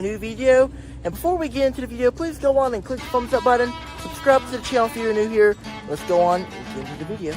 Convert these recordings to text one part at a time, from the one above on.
new video. And before we get into the video, please go on and click the thumbs up button, subscribe to the channel if you're new here. Let's go on and get into the video.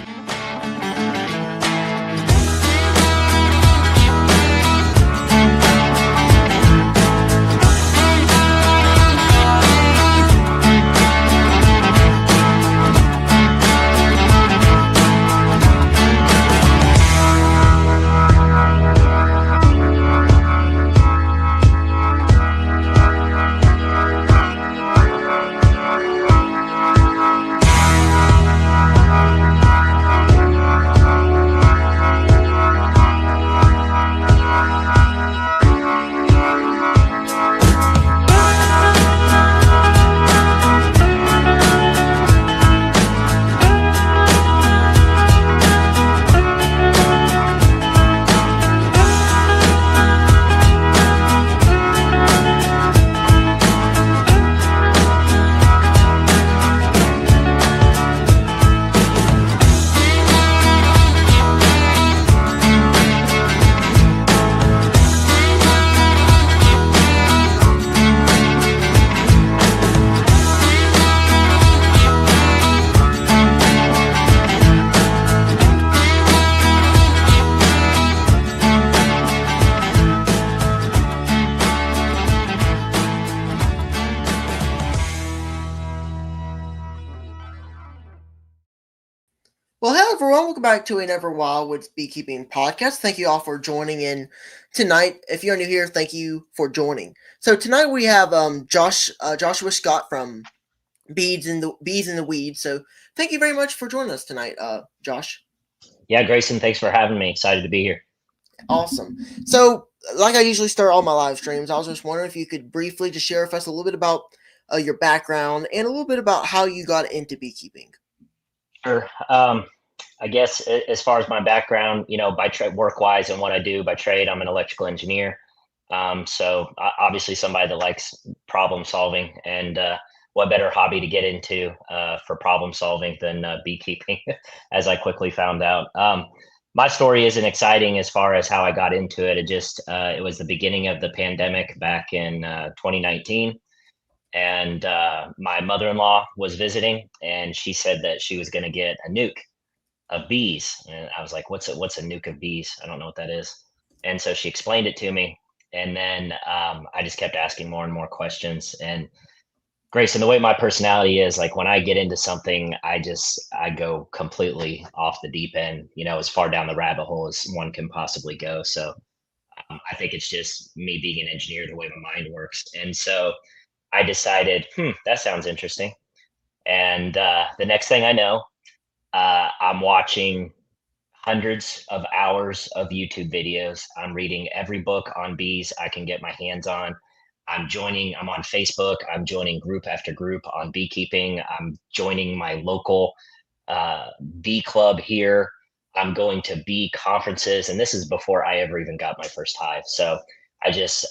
Well, hello everyone, welcome back to another WILDWOODS Beekeeping podcast. Thank you all for joining in tonight. If you're new here, thank you for joining. So tonight we have Joshua Scott from Bees in the Weeds. So thank you very much for joining us tonight, Josh. Yeah, Grayson, thanks for having me. Excited to be here. Awesome. So, like I usually start all my live streams, I was just wondering if you could briefly just share with us a little bit about your background and a little bit about how you got into beekeeping. Sure. I guess as far as my background, by trade, work-wise, and what I do by trade, I'm an electrical engineer. So obviously somebody that likes problem solving, and what better hobby to get into for problem solving than beekeeping, as I quickly found out. My story isn't exciting as far as how I got into it. It was the beginning of the pandemic back in 2019. And my mother-in-law was visiting, and she said that she was going to get a nuke of bees. And I was like, what's a nuke of bees? I don't know what that is. And so she explained it to me. And then I just kept asking more and more questions. And Grayson, the way my personality is, like when I get into something, I go completely off the deep end, as far down the rabbit hole as one can possibly go. So I think it's just me being an engineer, the way my mind works. And so I decided, that sounds interesting. And the next thing I know, I'm watching hundreds of hours of YouTube videos. I'm reading every book on bees I can get my hands on. I'm on Facebook. I'm joining group after group on beekeeping. I'm joining my local bee club here. I'm going to bee conferences. And this is before I ever even got my first hive. So I just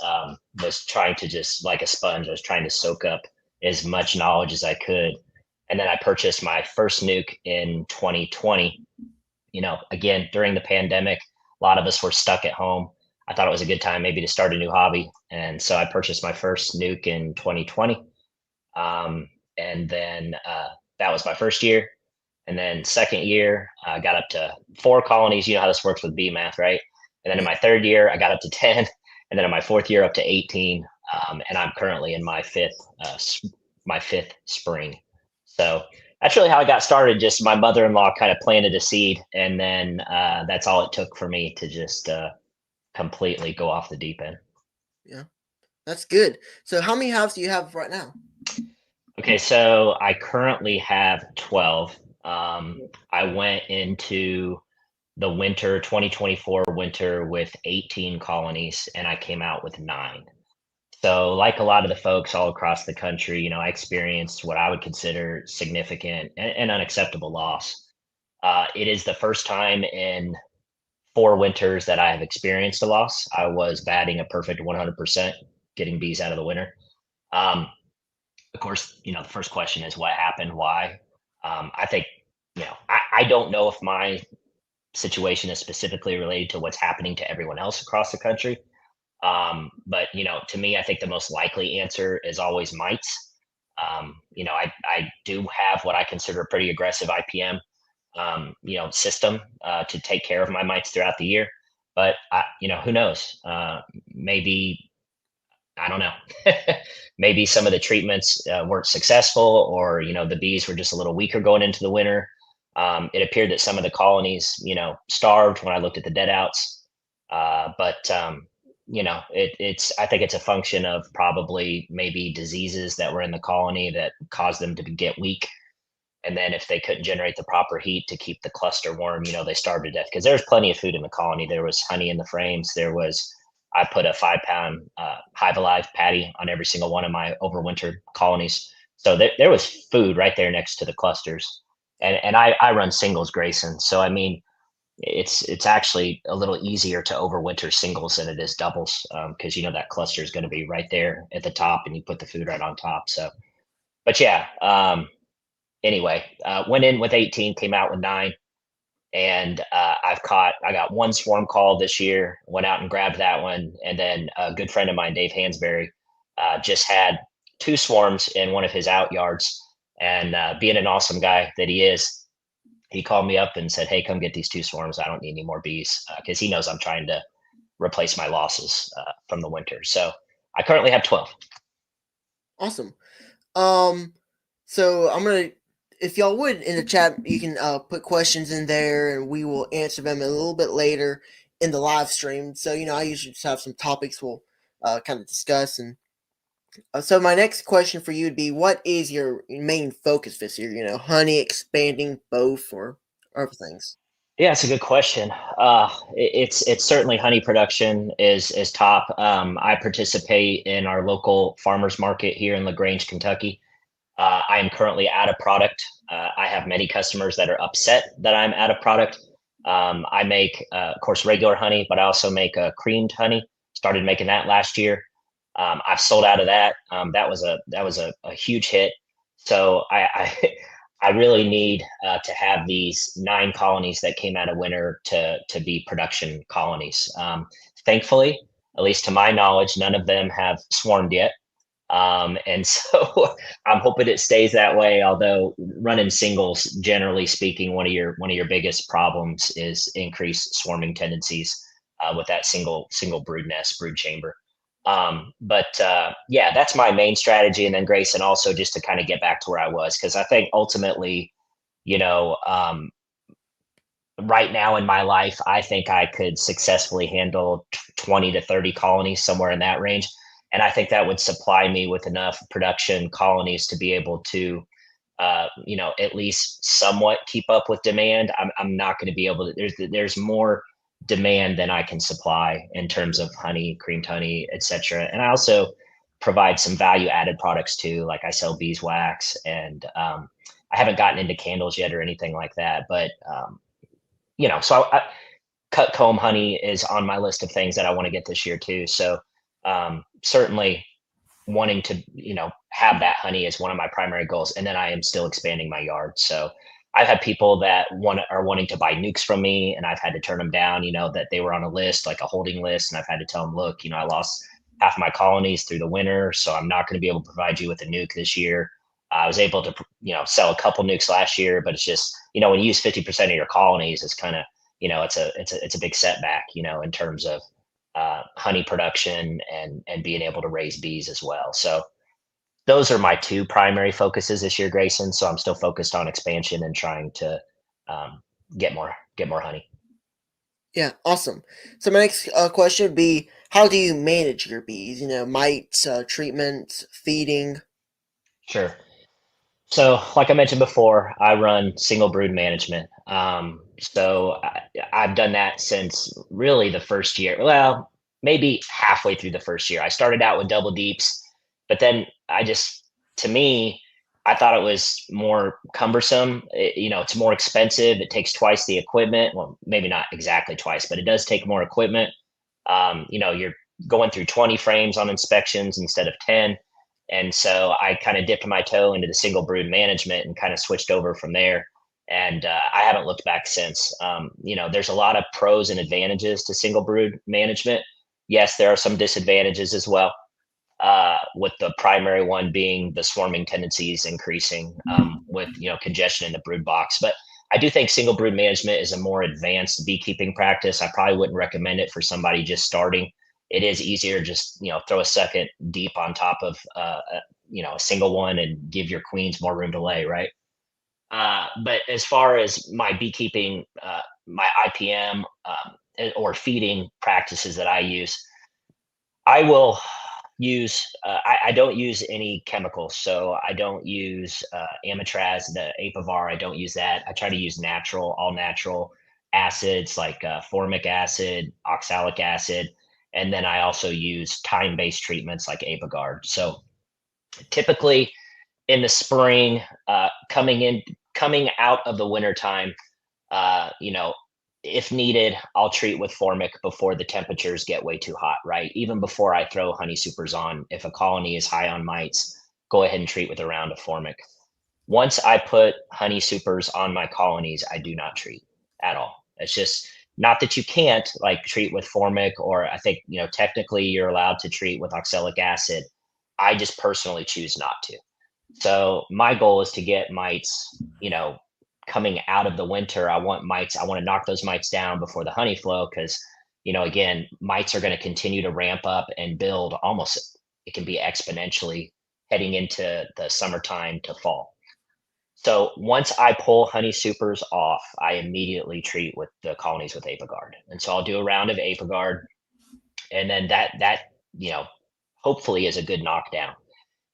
was trying to, just like a sponge, I was trying to soak up as much knowledge as I could. And then I purchased my first nuke in 2020. Again, during the pandemic, a lot of us were stuck at home. I thought it was a good time maybe to start a new hobby. And so I purchased my first nuke in 2020. And then that was my first year. And then second year, I got up to 4 colonies. You know how this works with bee math, right? And then in my third year, I got up to 10. And then in my fourth year, up to 18. And I'm currently in my fifth spring. So that's really how I got started. Just my mother-in-law kind of planted a seed, and then that's all it took for me to just completely go off the deep end. Yeah, that's good. So how many hives do you have right now? Okay, so I currently have 12. I went into the winter 2024 winter with 18 colonies, and I came out with 9. So like a lot of the folks all across the country, I experienced what I would consider significant and unacceptable loss. It is the first time in 4 winters that I have experienced a loss. I was batting a perfect 100%, getting bees out of the winter. Of course, the first question is what happened, why? I think, I don't know if my situation is specifically related to what's happening to everyone else across the country. But to me, I think the most likely answer is always mites. I do have what I consider a pretty aggressive IPM, system to take care of my mites throughout the year. But who knows? Maybe I don't know. Maybe some of the treatments weren't successful, or the bees were just a little weaker going into the winter. It appeared that some of the colonies, starved when I looked at the dead outs. But it's I think it's a function of probably maybe diseases that were in the colony that caused them to get weak. And then if they couldn't generate the proper heat to keep the cluster warm, they starved to death, because there was plenty of food in the colony. There was honey in the frames. I put a 5 pound Hive Alive patty on every single one of my overwintered colonies. So there was food right there next to the clusters. And I run singles, Grayson. So I mean, it's actually a little easier to overwinter singles than it is doubles, because that cluster is going to be right there at the top, and you put the food right on top. So, but yeah. Anyway, went in with 18, came out with 9, and I got one swarm call this year. Went out and grabbed that one, and then a good friend of mine, Dave Hansberry, just had 2 swarms in one of his out yards, and being an awesome guy that he is, he called me up and said, "Hey, come get these 2 swarms. I don't need any more bees," because he knows I'm trying to replace my losses from the winter. So I currently have 12. Awesome. So I'm gonna, if y'all would, in the chat, you can put questions in there, and we will answer them a little bit later in the live stream. So I usually just have some topics we'll kind of discuss. And so my next question for you would be, what is your main focus this year? Honey, expanding, both, or other things? Yeah, it's a good question. It's certainly honey production is top. I participate in our local farmers market here in LaGrange, Kentucky. I am currently out of product. I have many customers that are upset that I'm out of product. I make, of course, regular honey, but I also make creamed honey. Started making that last year. I've sold out of that. That was a huge hit. So I really need to have these 9 colonies that came out of winter to be production colonies. Thankfully, at least to my knowledge, none of them have swarmed yet. And so I'm hoping it stays that way. Although running singles, generally speaking, one of your biggest problems is increased swarming tendencies with that single brood nest, brood chamber. But yeah, that's my main strategy. And then Grayson, also just to kind of get back to where I was, because I think ultimately, you know, um, right now in my life, I think I could successfully handle 20 to 30 colonies, somewhere in that range. And I think that would supply me with enough production colonies to be able to, at least somewhat keep up with demand. I'm not going to be able to, there's more demand than I can supply in terms of honey, creamed honey, etc. And I also provide some value added products too. Like I sell beeswax, and I haven't gotten into candles yet or anything like that. But so cut comb honey is on my list of things that I want to get this year too. So certainly wanting to have that honey is one of my primary goals. And then I am still expanding my yard. So I've had people that are wanting to buy nukes from me, and I've had to turn them down, that they were on a list, like a holding list, and I've had to tell them, look, I lost half my colonies through the winter, so I'm not going to be able to provide you with a nuke this year. I was able to sell a couple nukes last year, but it's just when you use 50% of your colonies, it's kind of it's a big setback, in terms of honey production and being able to raise bees as well. So those are my 2 primary focuses this year, Grayson. So I'm still focused on expansion and trying to um, get more honey. Yeah, awesome. So my next question would be, how do you manage your bees? Mites, treatment, feeding. Sure. So, like I mentioned before, I run single brood management. I've done that since really the first year. Well, maybe halfway through the first year. I started out with double deeps, but then to me, I thought it was more cumbersome. It's more expensive. It takes twice the equipment. Well, maybe not exactly twice, but it does take more equipment. You're going through 20 frames on inspections instead of 10. And so I kind of dipped my toe into the single brood management and kind of switched over from there. And I haven't looked back since. There's a lot of pros and advantages to single brood management. Yes, there are some disadvantages as well. With the primary one being the swarming tendencies increasing with congestion in the brood box. But I do think single brood management is a more advanced beekeeping practice. I probably wouldn't recommend it for somebody just starting. It is easier just throw a second deep on top of a single one and give your queens more room to lay, right? But as far as my beekeeping, my IPM or feeding practices that I use, I will use I don't use any chemicals, so I don't use amitraz, the apivar. I don't use that. I try to use natural, all natural acids like formic acid, oxalic acid, and then I also use time-based treatments like apigard. So typically in the spring, coming out of the winter time, uh, you know, if needed, I'll treat with formic before the temperatures get way too hot, right? Even before I throw honey supers on, if a colony is high on mites, go ahead and treat with a round of formic. Once I put honey supers on my colonies, I do not treat at all. It's just not that you can't like treat with formic, or I think, technically you're allowed to treat with oxalic acid. I just personally choose not to. So my goal is to get mites, coming out of the winter. I want mites. I want to knock those mites down before the honey flow because, again, mites are going to continue to ramp up and build almost, it can be exponentially heading into the summertime to fall. So once I pull honey supers off, I immediately treat with the colonies with apigard. And so I'll do a round of apigard, and then that, you know, hopefully is a good knockdown.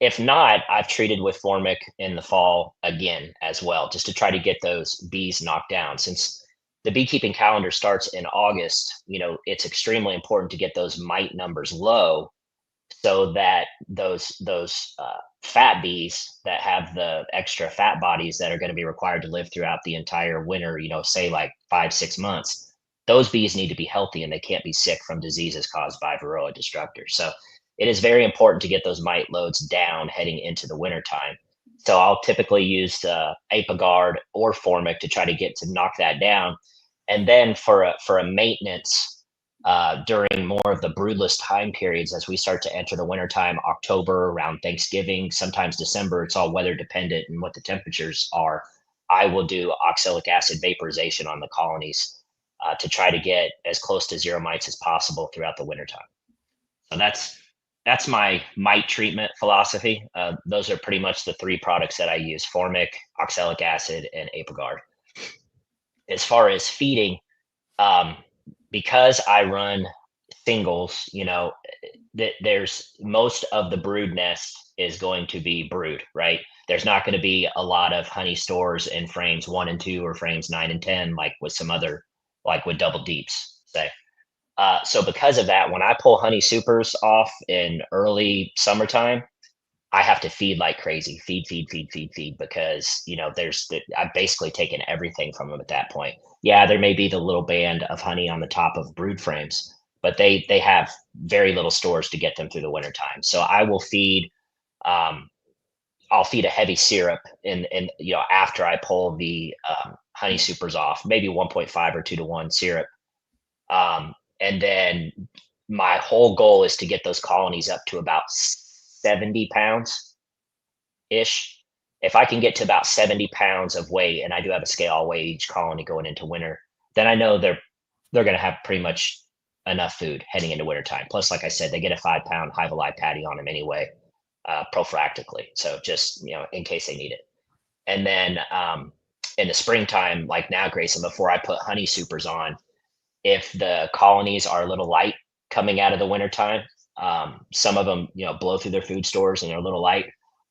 If not, I've treated with formic in the fall again as well, just to try to get those bees knocked down. Since the beekeeping calendar starts in August, it's extremely important to get those mite numbers low so that those fat bees that have the extra fat bodies that are going to be required to live throughout the entire winter, say like 5 6 months, those bees need to be healthy and they can't be sick from diseases caused by varroa destructors. So it is very important to get those mite loads down heading into the winter time. So I'll typically use apigard or formic to try to get to knock that down, and then for a maintenance during more of the broodless time periods as we start to enter the wintertime, October, around Thanksgiving, sometimes December, it's all weather dependent and what the temperatures are. I will do oxalic acid vaporization on the colonies to try to get as close to zero mites as possible throughout the wintertime. So that's my mite treatment philosophy. Those are pretty much the three products that I use: formic, oxalic acid, and apigard. As far as feeding, um, because I run singles, that there's most of the brood nest is going to be brood, right? There's not going to be a lot of honey stores in frames 1 and 2 or frames 9 and 10, like with some other, like with double deeps, say. So because of that, when I pull honey supers off in early summertime, I have to feed like crazy, feed, feed, feed, feed, feed, because I've basically taken everything from them at that point. Yeah, there may be the little band of honey on the top of brood frames, but they have very little stores to get them through the wintertime. So um, I'll feed a heavy syrup in after I pull the honey supers off, maybe 1.5 or 2 to 1 syrup, and then my whole goal is to get those colonies up to about 70 pounds ish. If I can get to about 70 pounds of weight, and I do have a scale, I'll weigh each colony going into winter, then I know they're going to have pretty much enough food heading into wintertime. Plus, like I said, they get a 5 pound Hive Alive patty on them anyway, prophylactically. So just, in case they need it. And then in the springtime, like now, Grayson, before I put honey supers on, if the colonies are a little light coming out of the wintertime, some of them, blow through their food stores and they're a little light.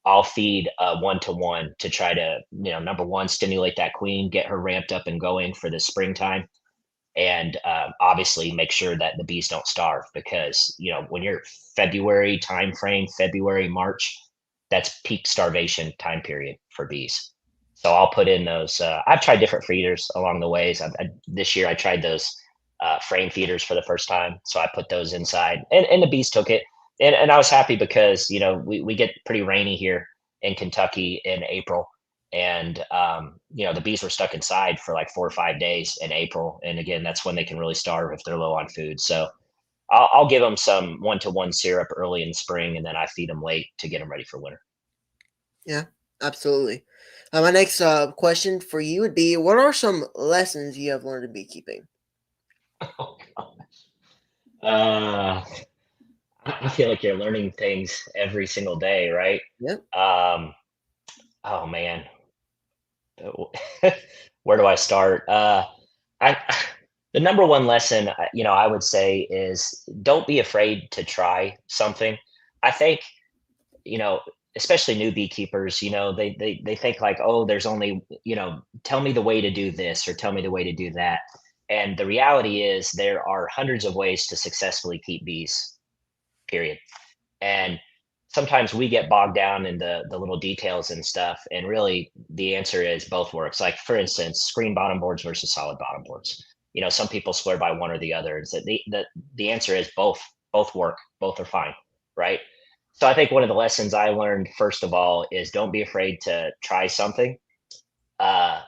I'll feed 1 to 1 to try to, number one, stimulate that queen, get her ramped up and going for the springtime, and obviously make sure that the bees don't starve, because when you're February time frame, February, March, that's peak starvation time period for bees. So I'll put in those. I've tried different feeders along the ways. This year I tried those frame feeders for the first time, so I put those inside, and the bees took it, and I was happy because we get pretty rainy here in Kentucky in April, and the bees were stuck inside for like 4 or 5 days in April, and again, that's when they can really starve if they're low on food. So I'll give them some 1-to-1 syrup early in spring, and then I feed them late to get them ready for winter. Yeah, absolutely. My next question for you would be: what are some lessons you have learned in beekeeping? Oh gosh. Uh, I feel like you're learning things every single day, right? Yep. Um, oh man, where do I start? I the number one lesson, I would say is don't be afraid to try something. I think, you know, especially new beekeepers, they think like, oh, there's only, tell me the way to do this or tell me the way to do that. And the reality is there are hundreds of ways to successfully keep bees, period. And sometimes we get bogged down in the little details and stuff. And really the answer is both works. Like for instance, screen bottom boards versus solid bottom boards. Some people swear by one or the other. So the answer is both work, both are fine, right? So I think one of the lessons I learned first of all is don't be afraid to try something. Uh,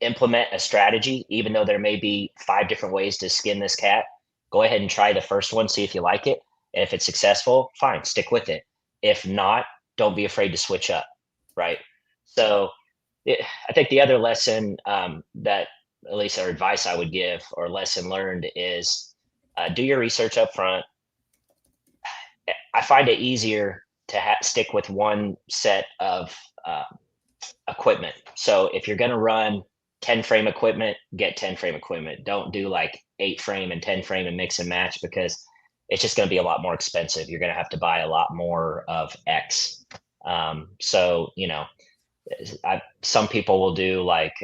Implement a strategy, even though there may be 5 different ways to skin this cat. Go ahead and try the first one, see if you like it. And if it's successful, fine, stick with it. If not, don't be afraid to switch up, right? So I think the other lesson that, at least our advice I would give or lesson learned is do your research up front. I find it easier to stick with one set of uh, equipment. So if you're going to run 10 frame equipment, get 10 frame equipment. Don't do like 8 frame and 10 frame and mix and match because it's just going to be a lot more expensive. You're going to have to buy a lot more of X. So, some people will do like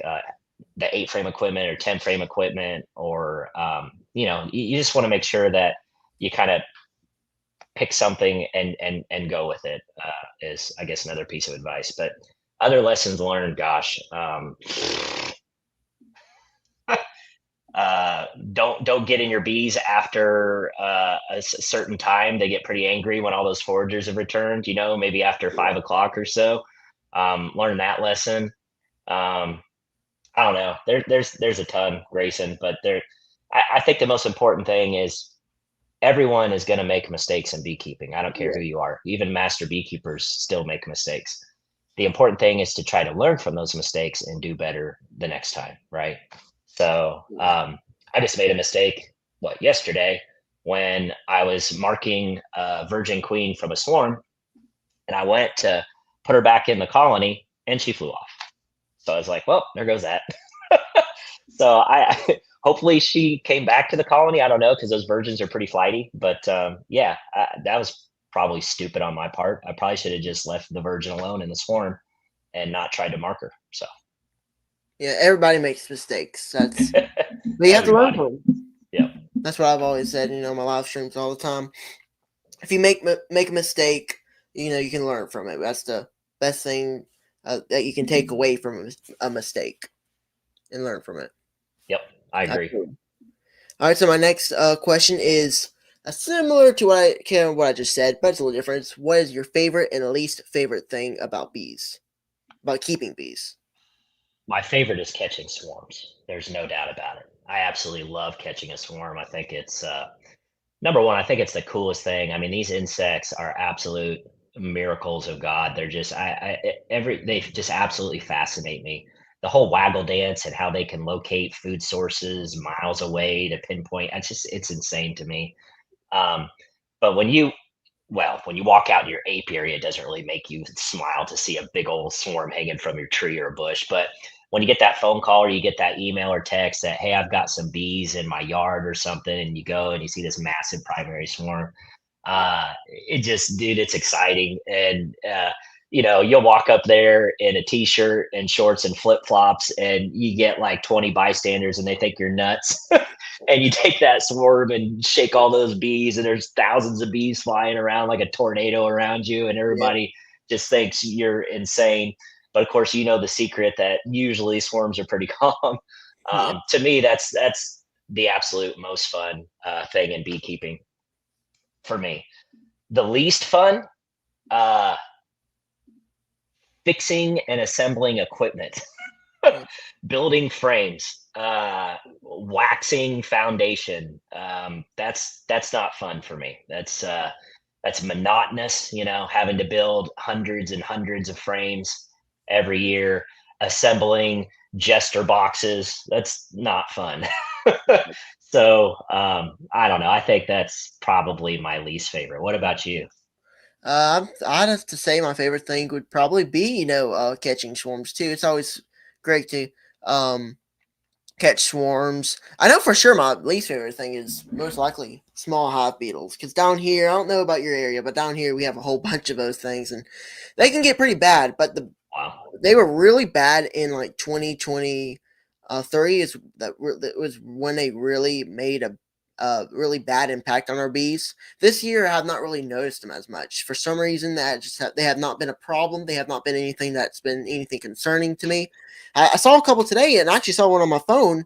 the 8 frame equipment or 10 frame equipment, or, you just want to make sure that you kind of pick something and go with it, is I guess another piece of advice. But other lessons learned, gosh, don't get in your bees after a certain time. They get pretty angry when all those foragers have returned. Maybe after 5 o'clock or so. Learn that lesson. Um, I don't know. There's a ton, Grayson, but I think the most important thing is everyone is going to make mistakes in beekeeping. I don't care Yeah. who you are. Even master beekeepers still make mistakes. The important thing is to try to learn from those mistakes and do better the next time, right? So I just made a mistake, yesterday, when I was marking a virgin queen from a swarm, and I went to put her back in the colony, and she flew off. So I was like, well, there goes that. So hopefully she came back to the colony. I don't know, because those virgins are pretty flighty. But yeah, that was probably stupid on my part. I probably should have just left the virgin alone in the swarm and not tried to mark her. So Yeah, everybody makes mistakes. But you have to learn everybody, from them. yeah, That's what I've always said. My live streams all the time. If you make a mistake, you can learn from it. That's the best thing that you can take away from a mistake and learn from it. yep, I agree. Absolutely. All right. So my next question is similar to what I just said, but it's a little different. What is your favorite and least favorite thing about bees? About keeping bees? My favorite is catching swarms. There's no doubt about it. I absolutely love catching a swarm. I think it's number one. I think it's the coolest thing. I mean, these insects are absolute miracles of God. They're just they just absolutely fascinate me. The whole waggle dance and how they can locate food sources miles away to pinpoint. It's insane to me. Um, but when you walk out in your apiary, it doesn't really make you smile to see a big old swarm hanging from your tree or a bush. But when you get that phone call or you get that email or text that, hey, I've got some bees in my yard or something, and you go and you see this massive primary swarm, it just, dude, it's exciting. And, you'll walk up there in a t-shirt and shorts and flip-flops, and you get like 20 bystanders and they think you're nuts. And you take that swarm and shake all those bees, and there's thousands of bees flying around like a tornado around you, and Yeah. everybody just thinks you're insane. But of course, the secret that usually swarms are pretty calm. Yeah. To me, that's the absolute most fun thing in beekeeping for me. The least fun, uh, fixing and assembling equipment, Yeah. building frames. Waxing foundation. That's not fun for me. That's monotonous, having to build hundreds and hundreds of frames every year, assembling jester boxes. That's not fun. So I don't know. I think that's probably my least favorite. What about you? I'd have to say my favorite thing would probably be, catching swarms too. It's always great to um, catch swarms. I know for sure my least favorite thing is most likely small hive beetles. Because down here, I don't know about your area, but down here we have a whole bunch of those things, and they can get pretty bad. But Wow. they were really bad in like 2023 is that was when they really made a really bad impact on our bees. This year, I have not really noticed them as much. For some reason, they have not been a problem. They have not been anything that's been anything concerning to me. I saw a couple today, and I actually saw one on my phone.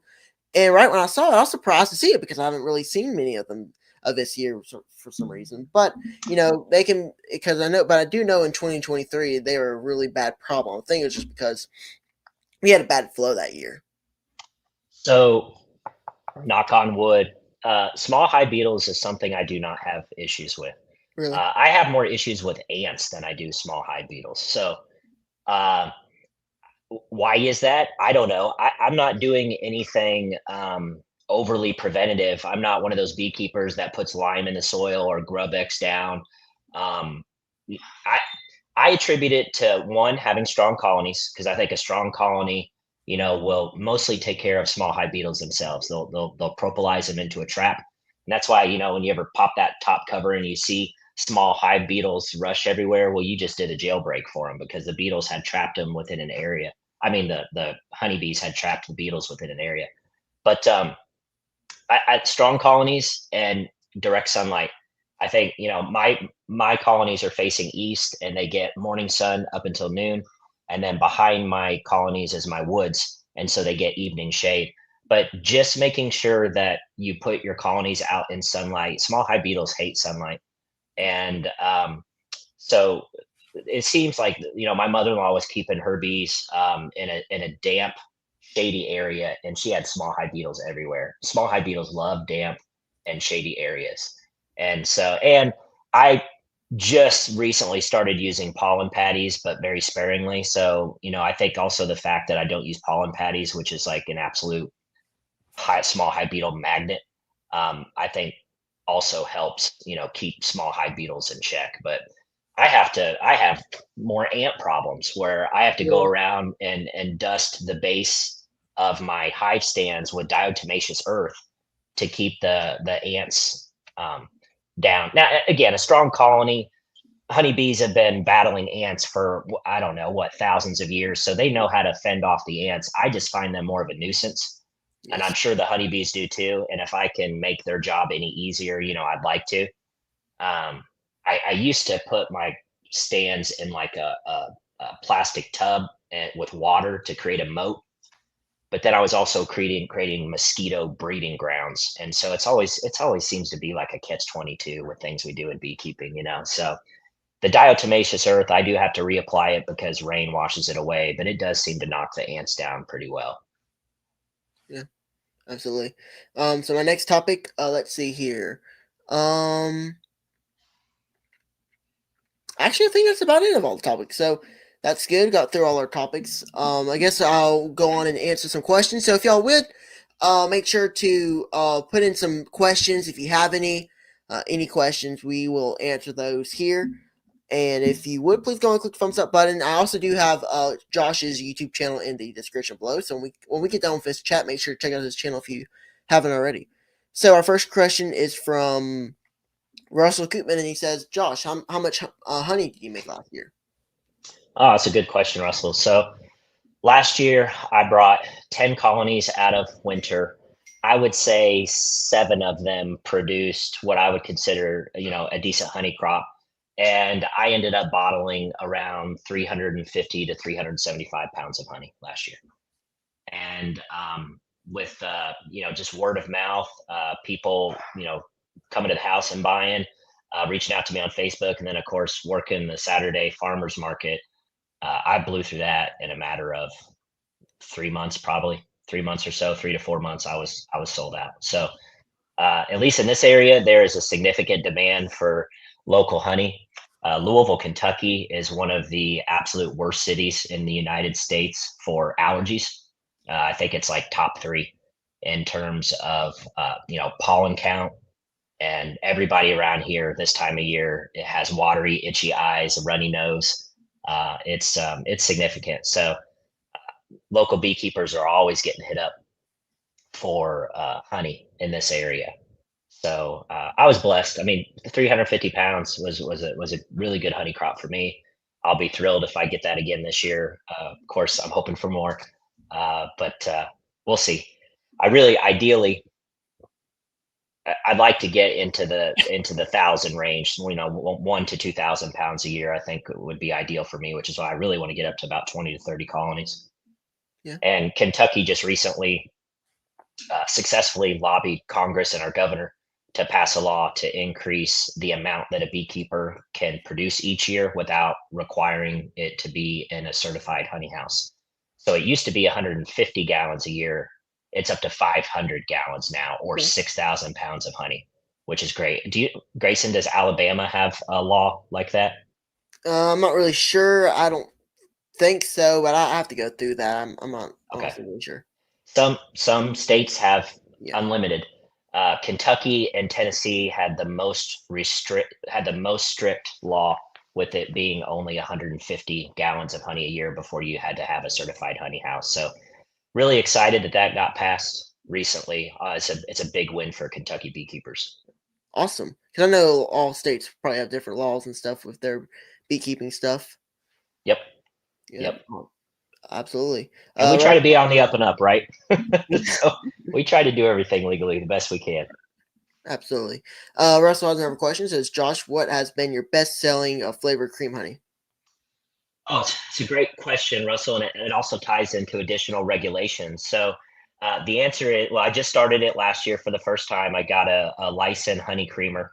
And right when I saw it, I was surprised to see it because I haven't really seen many of them this year for some reason. But they can because I know, but I do know in 2023 they were a really bad problem. I think it was just because we had a bad flow that year. So, knock on wood, small hive beetles is something I do not have issues with. Really? I have more issues with ants than I do small hive beetles. So, uh, why is that? I don't know. I'm not doing anything overly preventative. I'm not one of those beekeepers that puts lime in the soil or grub X down. Um, I I attribute it to one having strong colonies because I think a strong colony, will mostly take care of small hive beetles themselves. They'll propolize them into a trap, and that's why when you ever pop that top cover and you see small hive beetles rush everywhere, well, you just did a jailbreak for them because the beetles had trapped them within an area. I mean, the honeybees had trapped the beetles within an area. But strong colonies and direct sunlight. I think my colonies are facing east, and they get morning sun up until noon, and then behind my colonies is my woods, and so they get evening shade. But just making sure that you put your colonies out in sunlight. Small hive beetles hate sunlight, and so it seems like my mother-in-law was keeping her bees in a damp, shady area, and she had small hive beetles everywhere. Small hive beetles love damp and shady areas, and I just recently started using pollen patties, but very sparingly. So I think also the fact that I don't use pollen patties, which is like an absolute small hive beetle magnet, I think also helps keep small hive beetles in check. But I have more ant problems where I have to go Really? around and dust the base of my hive stands with diatomaceous earth to keep the ants down. Now, again, a strong colony. Honeybees have been battling ants for I don't know what thousands of years, so they know how to fend off the ants. I just find them more of a nuisance, and I'm Yes. sure the honeybees do too. And if I can make their job any easier, I'd like to. I used to put my stands in like a plastic tub with water to create a moat, but then I was also creating mosquito breeding grounds, and so it's always seems to be like a catch-22 with things we do in beekeeping. So the diatomaceous earth, I do have to reapply it because rain washes it away, but it does seem to knock the ants down pretty well. Yeah. Absolutely. So my next topic. Let's see here. Um. Actually, I think that's about it of all the topics. So that's good. Got through all our topics. I guess I'll go on and answer some questions. So if y'all would, make sure to put in some questions if you have any questions. We will answer those here. And if you would, please go and click the thumbs up button. I also do have Josh's YouTube channel in the description below. So when we get done with this chat, make sure to check out his channel if you haven't already. So our first question is from Russell Koopman, and he says, "Josh, how much honey did you make last year?" Oh, that's a good question, Russell. So last year I brought 10 colonies out of winter. I would say seven of them produced what I would consider, a decent honey crop. And I ended up bottling around 350 to 375 pounds of honey last year. And with just word of mouth, people coming to the house and buying, reaching out to me on Facebook, and then of course working the Saturday farmers market, I blew through that in a matter of 3 months, probably. 3 months or so, 3 to 4 months, I was sold out. So at least in this area, there is a significant demand for local honey. Louisville, Kentucky is one of the absolute worst cities in the United States for allergies. I think it's like top three in terms of pollen count. And everybody around here this time of year, it has watery, itchy eyes, a runny nose. It's significant. So local beekeepers are always getting hit up for honey in this area. So I was blessed. I mean, 350 pounds was a really good honey crop for me. I'll be thrilled if I get that again this year. Of course, I'm hoping for more, but we'll see. Ideally, I'd like to get into the thousand range. 1 to 2,000 pounds a year. I think would be ideal for me, which is why I really want to get up to about 20 to 30 colonies. Yeah. And Kentucky just recently successfully lobbied Congress and our governor to pass a law to increase the amount that a beekeeper can produce each year without requiring it to be in a certified honey house. So it used to be 150 gallons a year. It's up to 500 gallons now, or Okay. 6,000 pounds of honey, which is great. Grayson, does Alabama have a law like that? I'm not really sure. I don't think so, but I have to go through that. I'm not Okay. honestly really sure. Some states have Yeah. unlimited. Kentucky and Tennessee had the most strict law, with it being only 150 gallons of honey a year before you had to have a certified honey house. So really excited that got passed recently. It's a big win for Kentucky beekeepers. Awesome. Because I know all states probably have different laws and stuff with their beekeeping stuff. Yep, Yeah. yep. Absolutely. And we try to Russell, be on the up and up, right? So we try to do everything legally the best we can. absolutely. Russell has another question. It says, Josh, what has been your best selling flavored cream honey? Oh, it's a great question, Russell, and it also ties into additional regulations. So the answer is, well, I just started it last year for the first time. I got a Lyson honey creamer,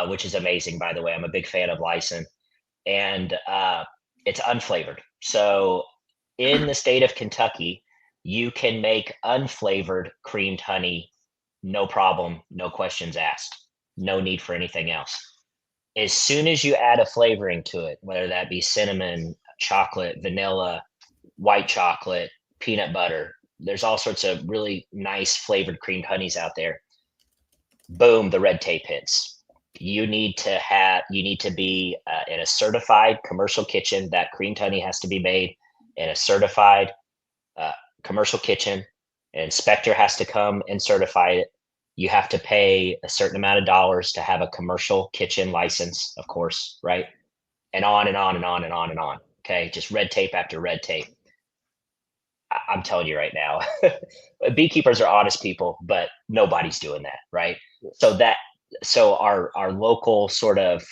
which is amazing, by the way. I'm a big fan of Lyson, and it's unflavored. So in the state of Kentucky, you can make unflavored creamed honey, no problem, no questions asked, no need for anything else. As soon as you add a flavoring to it, whether that be cinnamon, chocolate, vanilla, white chocolate, peanut butter, there's all sorts of really nice flavored creamed honeys out there. Boom, the red tape hits. You need to be in a certified commercial kitchen. That creamed honey has to be made in a certified uh, commercial kitchen. An inspector has to come and certify it. You have to pay a certain amount of dollars to have a commercial kitchen license, of course, right? And on and on and on and on and on. Okay, just red tape after red tape. I'm telling you right now, beekeepers are honest people, but nobody's doing that, right? So that so our local sort of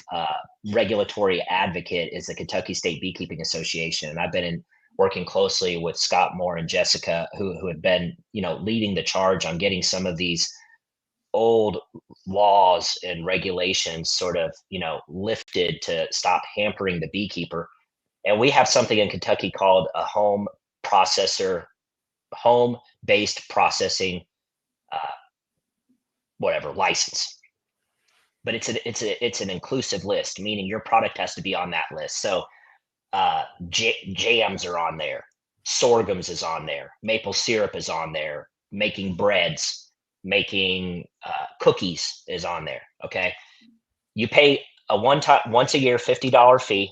regulatory advocate is the Kentucky State Beekeeping Association, and I've been working closely with Scott Moore and Jessica, who have been leading the charge on getting some of these old laws and regulations sort of lifted to stop hampering the beekeeper. And we have something in Kentucky called a home based processing uh, whatever license. But it's an inclusive list, meaning your product has to be on that list. So jams are on there, sorghums is on there, maple syrup is on there, making breads, making cookies is on there. Okay, you pay a once a year $50 fee,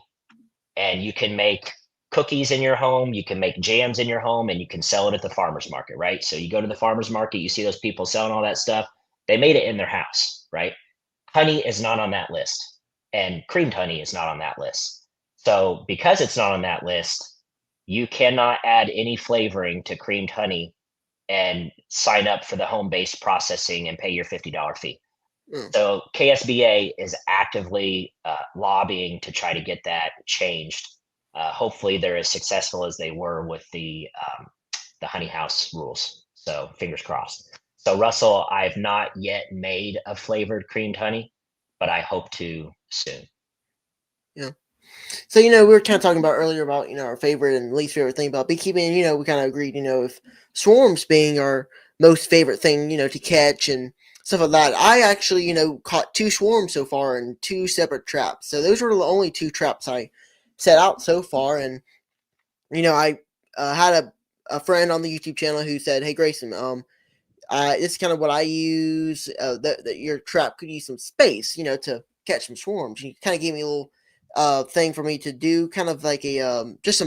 and you can make cookies in your home, you can make jams in your home, and you can sell it at the farmers market, right? So you go to the farmers market, you see those people selling all that stuff. They made it in their house, right? Honey is not on that list, and creamed honey is not on that list. So because it's not on that list, you cannot add any flavoring to creamed honey and sign up for the home-based processing and pay your $50 fee. Mm, So KSBA is actively lobbying to try to get that changed. Hopefully, they're as successful as they were with the honey house rules. So fingers crossed. So Russell, I've not yet made a flavored creamed honey, but I hope to soon. yeah. So, we were kind of talking about earlier about, our favorite and least favorite thing about beekeeping. We kind of agreed, if swarms being our most favorite thing, to catch and stuff like that. I actually, caught two swarms so far in two separate traps. So those were the only two traps I set out so far. And, I had a friend on the YouTube channel who said, "Hey, Grayson, this is kind of what I use. That your trap could use some space, to catch some swarms." You kind of gave me a little thing for me to do, kind of like just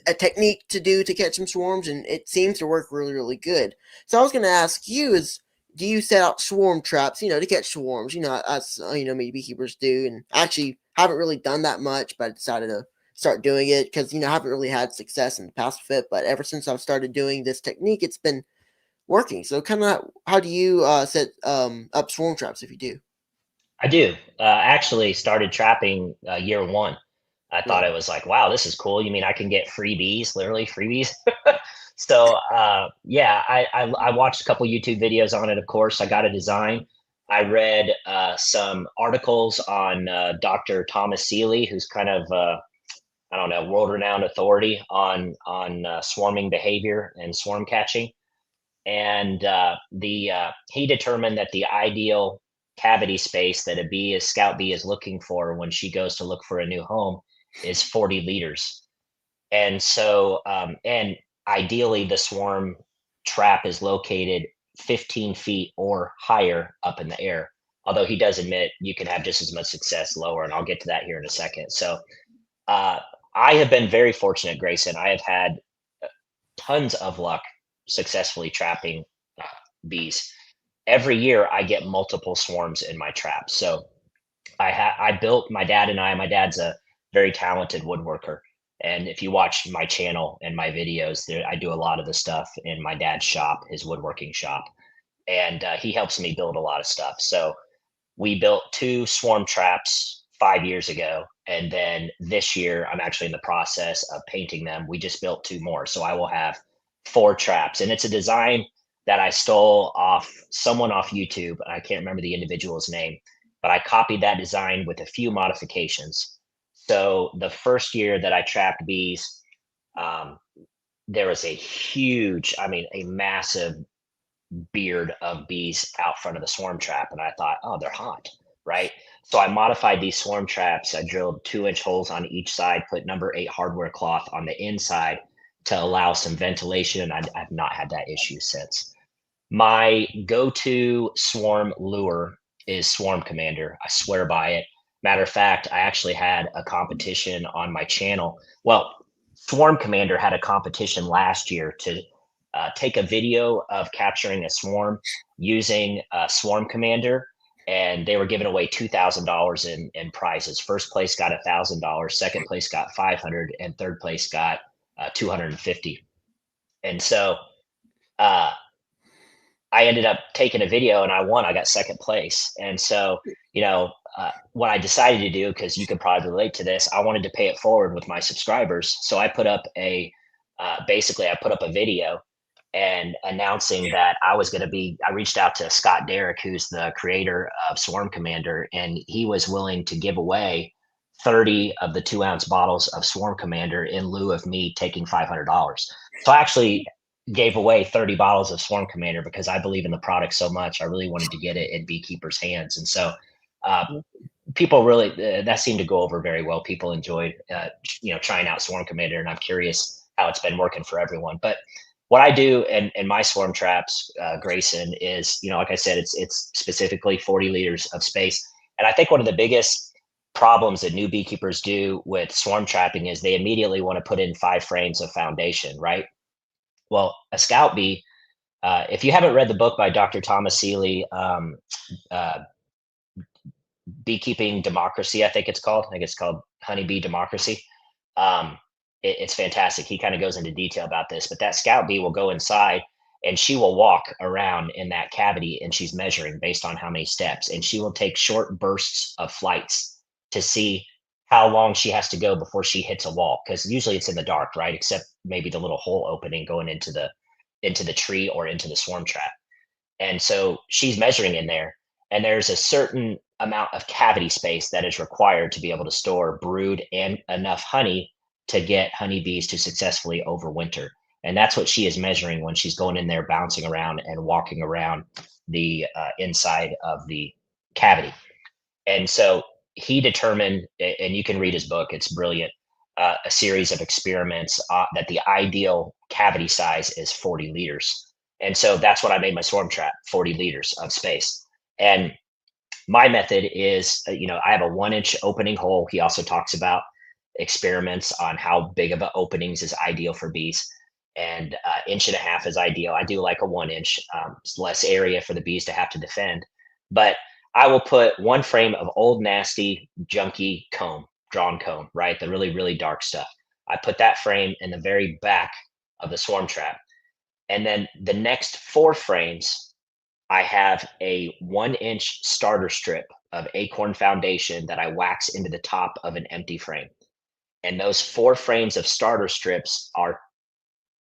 a technique to do to catch some swarms, and it seems to work really, really good. So I was going to ask you is. Do you set out swarm traps, to catch swarms, as, maybe beekeepers do? And actually haven't really done that much, but I decided to start doing it because, I haven't really had success in the past with it. But ever since I've started doing this technique, it's been working. So, kind of, how do you set up swarm traps if you do? I do. Actually, started trapping year one. I thought Really? it was like, wow, this is cool. You mean I can get freebies, literally freebies? So yeah, I watched a couple YouTube videos on it. Of course, I got a design. I read some articles on Dr. Thomas Seeley, who's kind of I don't know, world-renowned authority on swarming behavior and swarm catching. And the he determined that the ideal cavity space that a scout bee is looking for when she goes to look for a new home is 40 liters. And so, and ideally, the swarm trap is located 15 feet or higher up in the air. Although he does admit you can have just as much success lower, and I'll get to that here in a second. So, uh, I have been very fortunate, Grayson. I have had tons of luck successfully trapping uh, bees. Every year, I get multiple swarms in my traps. So I built my dad and I. My dad's a very talented woodworker, and if you watch my channel and my videos, I do a lot of the stuff in my dad's shop, his woodworking shop, and he helps me build a lot of stuff. So we built two swarm traps 5 years ago, and then this year I'm actually in the process of painting them. We just built two more, so I will have four traps, and it's a design that I stole off someone off YouTube. I can't remember the individual's name, but I copied that design with a few modifications. So the first year that I trapped bees, um, there was a huge, I mean, a massive beard of bees out front of the swarm trap. And I thought, oh, they're hot, right? So I modified these swarm traps. I drilled 2-inch holes on each side, put number 8 hardware cloth on the inside to allow some ventilation. And I've not had that issue since. My go-to swarm lure is Swarm Commander. I swear by it. Matter of fact, I actually had a competition on my channel. Well, Swarm Commander had a competition last year to take a video of capturing a swarm using Swarm Commander, and they were giving away $2,000 in prizes. First place got $1,000, second place got 500, and third place got 250. And so uh, I ended up taking a video and I won. I got second place. And so, what I decided to do, because you could probably relate to this, I wanted to pay it forward with my subscribers. So I put up basically, I put up a video and announcing that I reached out to Scott Derrick, who's the creator of Swarm Commander, and he was willing to give away 30 of the 2-ounce bottles of Swarm Commander in lieu of me taking $500. So I actually gave away 30 bottles of Swarm Commander because I believe in the product so much. I really wanted to get it in beekeepers' hands. And so, uh, people really, that seemed to go over very well. People enjoyed, trying out Swarm Commander, and I'm curious how it's been working for everyone. But what I do in my swarm traps, Grayson, is, like I said, it's specifically 40 liters of space. And I think one of the biggest problems that new beekeepers do with swarm trapping is they immediately want to put in 5 frames of foundation, right? Well, a scout bee, if you haven't read the book by Dr. Thomas Seeley, uh, Beekeeping Democracy, I think it's called. I think it's called Honeybee Democracy. Um, it's fantastic. He kind of goes into detail about this, but that scout bee will go inside and she will walk around in that cavity and she's measuring based on how many steps. And she will take short bursts of flights to see how long she has to go before she hits a wall. Because usually it's in the dark, right? Except maybe the little hole opening going into the tree or into the swarm trap. And so she's measuring in there, and there's a certain amount of cavity space that is required to be able to store brood and enough honey to get honeybees to successfully overwinter. And that's what she is measuring when she's going in there, bouncing around and walking around the inside of the cavity. And so he determined, and you can read his book, it's brilliant, a series of experiments that the ideal cavity size is 40 liters. And so that's what I made my swarm trap, 40 liters of space. And my method is, I have a 1 inch opening hole. He also talks about experiments on how big of a openings is ideal for bees, and inch and a half is ideal. I do like a 1 inch, less area for the bees to have to defend. But I will put one frame of old, nasty, junky comb, drawn comb, right? The really, really dark stuff. I put that frame in the very back of the swarm trap. And then the next 4 frames, I have a 1 inch starter strip of acorn foundation that I wax into the top of an empty frame. And those 4 frames of starter strips are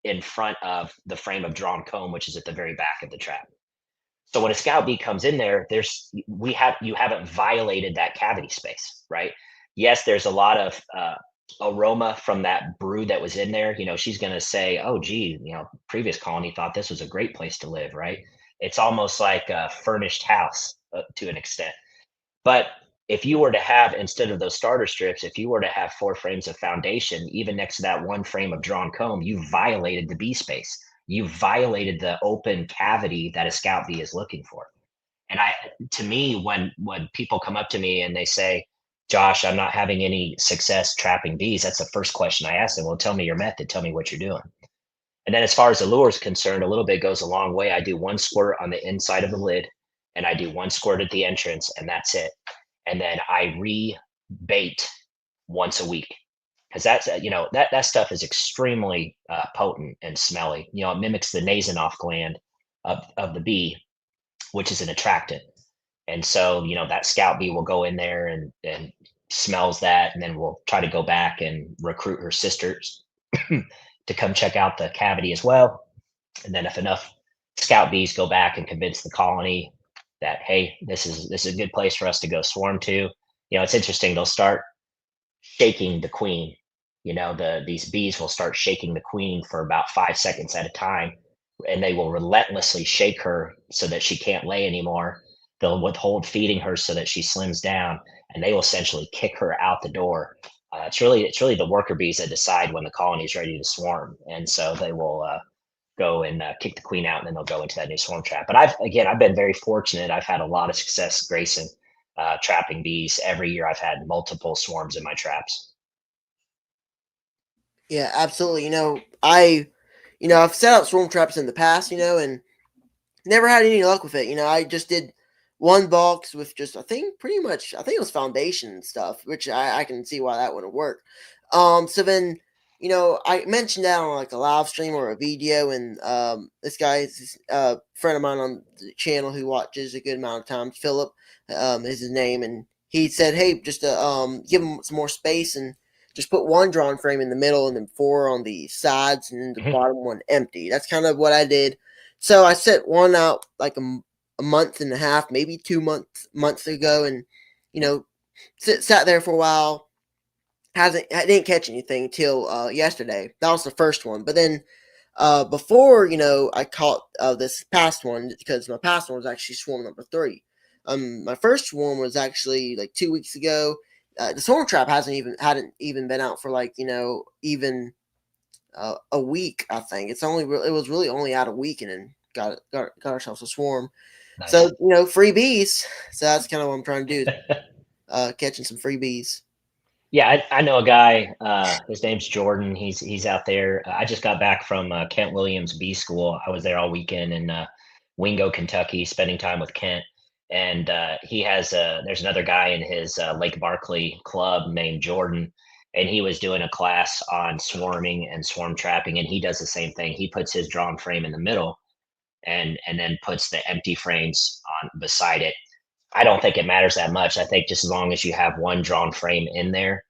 in front of the frame of drawn comb, which is at the very back of the trap. So when a scout bee comes in there, you haven't violated that cavity space, right? Yes, there's a lot of aroma from that brood that was in there. She's going to say, "Oh, gee, previous colony thought this was a great place to live," right? It's almost like a furnished house to an extent. But if you were to have, instead of those starter strips, if you were to have 4 frames of foundation, even next to that one frame of drawn comb, you violated the bee space. You violated the open cavity that a scout bee is looking for. And to me, when people come up to me and they say, "Josh, I'm not having any success trapping bees," that's the first question I ask them. Well, tell me your method. Tell me what you're doing. And then as far as the lure is concerned, a little bit goes a long way. I do one squirt on the inside of the lid, and I do one squirt at the entrance, and that's it. And then I rebait once a week, because that's that stuff is extremely potent and smelly. It mimics the Nasonoff gland of the bee, which is an attractant. And so that scout bee will go in there and smells that, and then we'll try to go back and recruit her sisters to come check out the cavity as well. And then if enough scout bees go back and convince the colony that, hey, this is a good place for us to go swarm to, it's interesting. They'll start shaking the queen. These bees will start shaking the queen for about 5 seconds at a time, and they will relentlessly shake her so that she can't lay anymore. They'll withhold feeding her so that she slims down, and they will essentially kick her out the door. It's really the worker bees that decide when the colony is ready to swarm, and so they will go and kick the queen out, and then they'll go into that new swarm trap. But I've been very fortunate. I've had a lot of success, Grayson, trapping bees. Every year I've had multiple swarms in my traps. Yeah, absolutely. I've set up swarm traps in the past, and never had any luck with it. I just did one box with just, I think it was foundation and stuff, which I can see why that wouldn't work. So then, I mentioned that on like a live stream or a video, and this guy is a friend of mine on the channel who watches a good amount of times. Philip is his name, and he said, "Hey, just to give him some more space and just put one drawn frame in the middle and then 4 on the sides, and then the Mhm. bottom one empty." That's kind of what I did. So I set one out like a month and a half, maybe 2 months ago, and sat there for a while. I didn't catch anything till yesterday. That was the first one, but then before I caught this past one, because my past one was actually swarm number 3. My first one was actually like 2 weeks ago. The swarm trap hadn't even been out for like even a week. I think it was really only out a week, and then got ourselves a swarm. So Nice. free bees. So that's kind of what I'm trying to do, is catching some free bees. Yeah, I know a guy. His name's Jordan. He's out there. I just got back from Kent Williams Bee School. I was there all weekend in Wingo, Kentucky, spending time with Kent. And he has there's another guy in his Lake Barkley club named Jordan, and he was doing a class on swarming and swarm trapping, and he does the same thing. He puts his drawn frame in the middle, and then puts the empty frames on beside it. I don't think it matters that much. I think just as long as you have one drawn frame in there,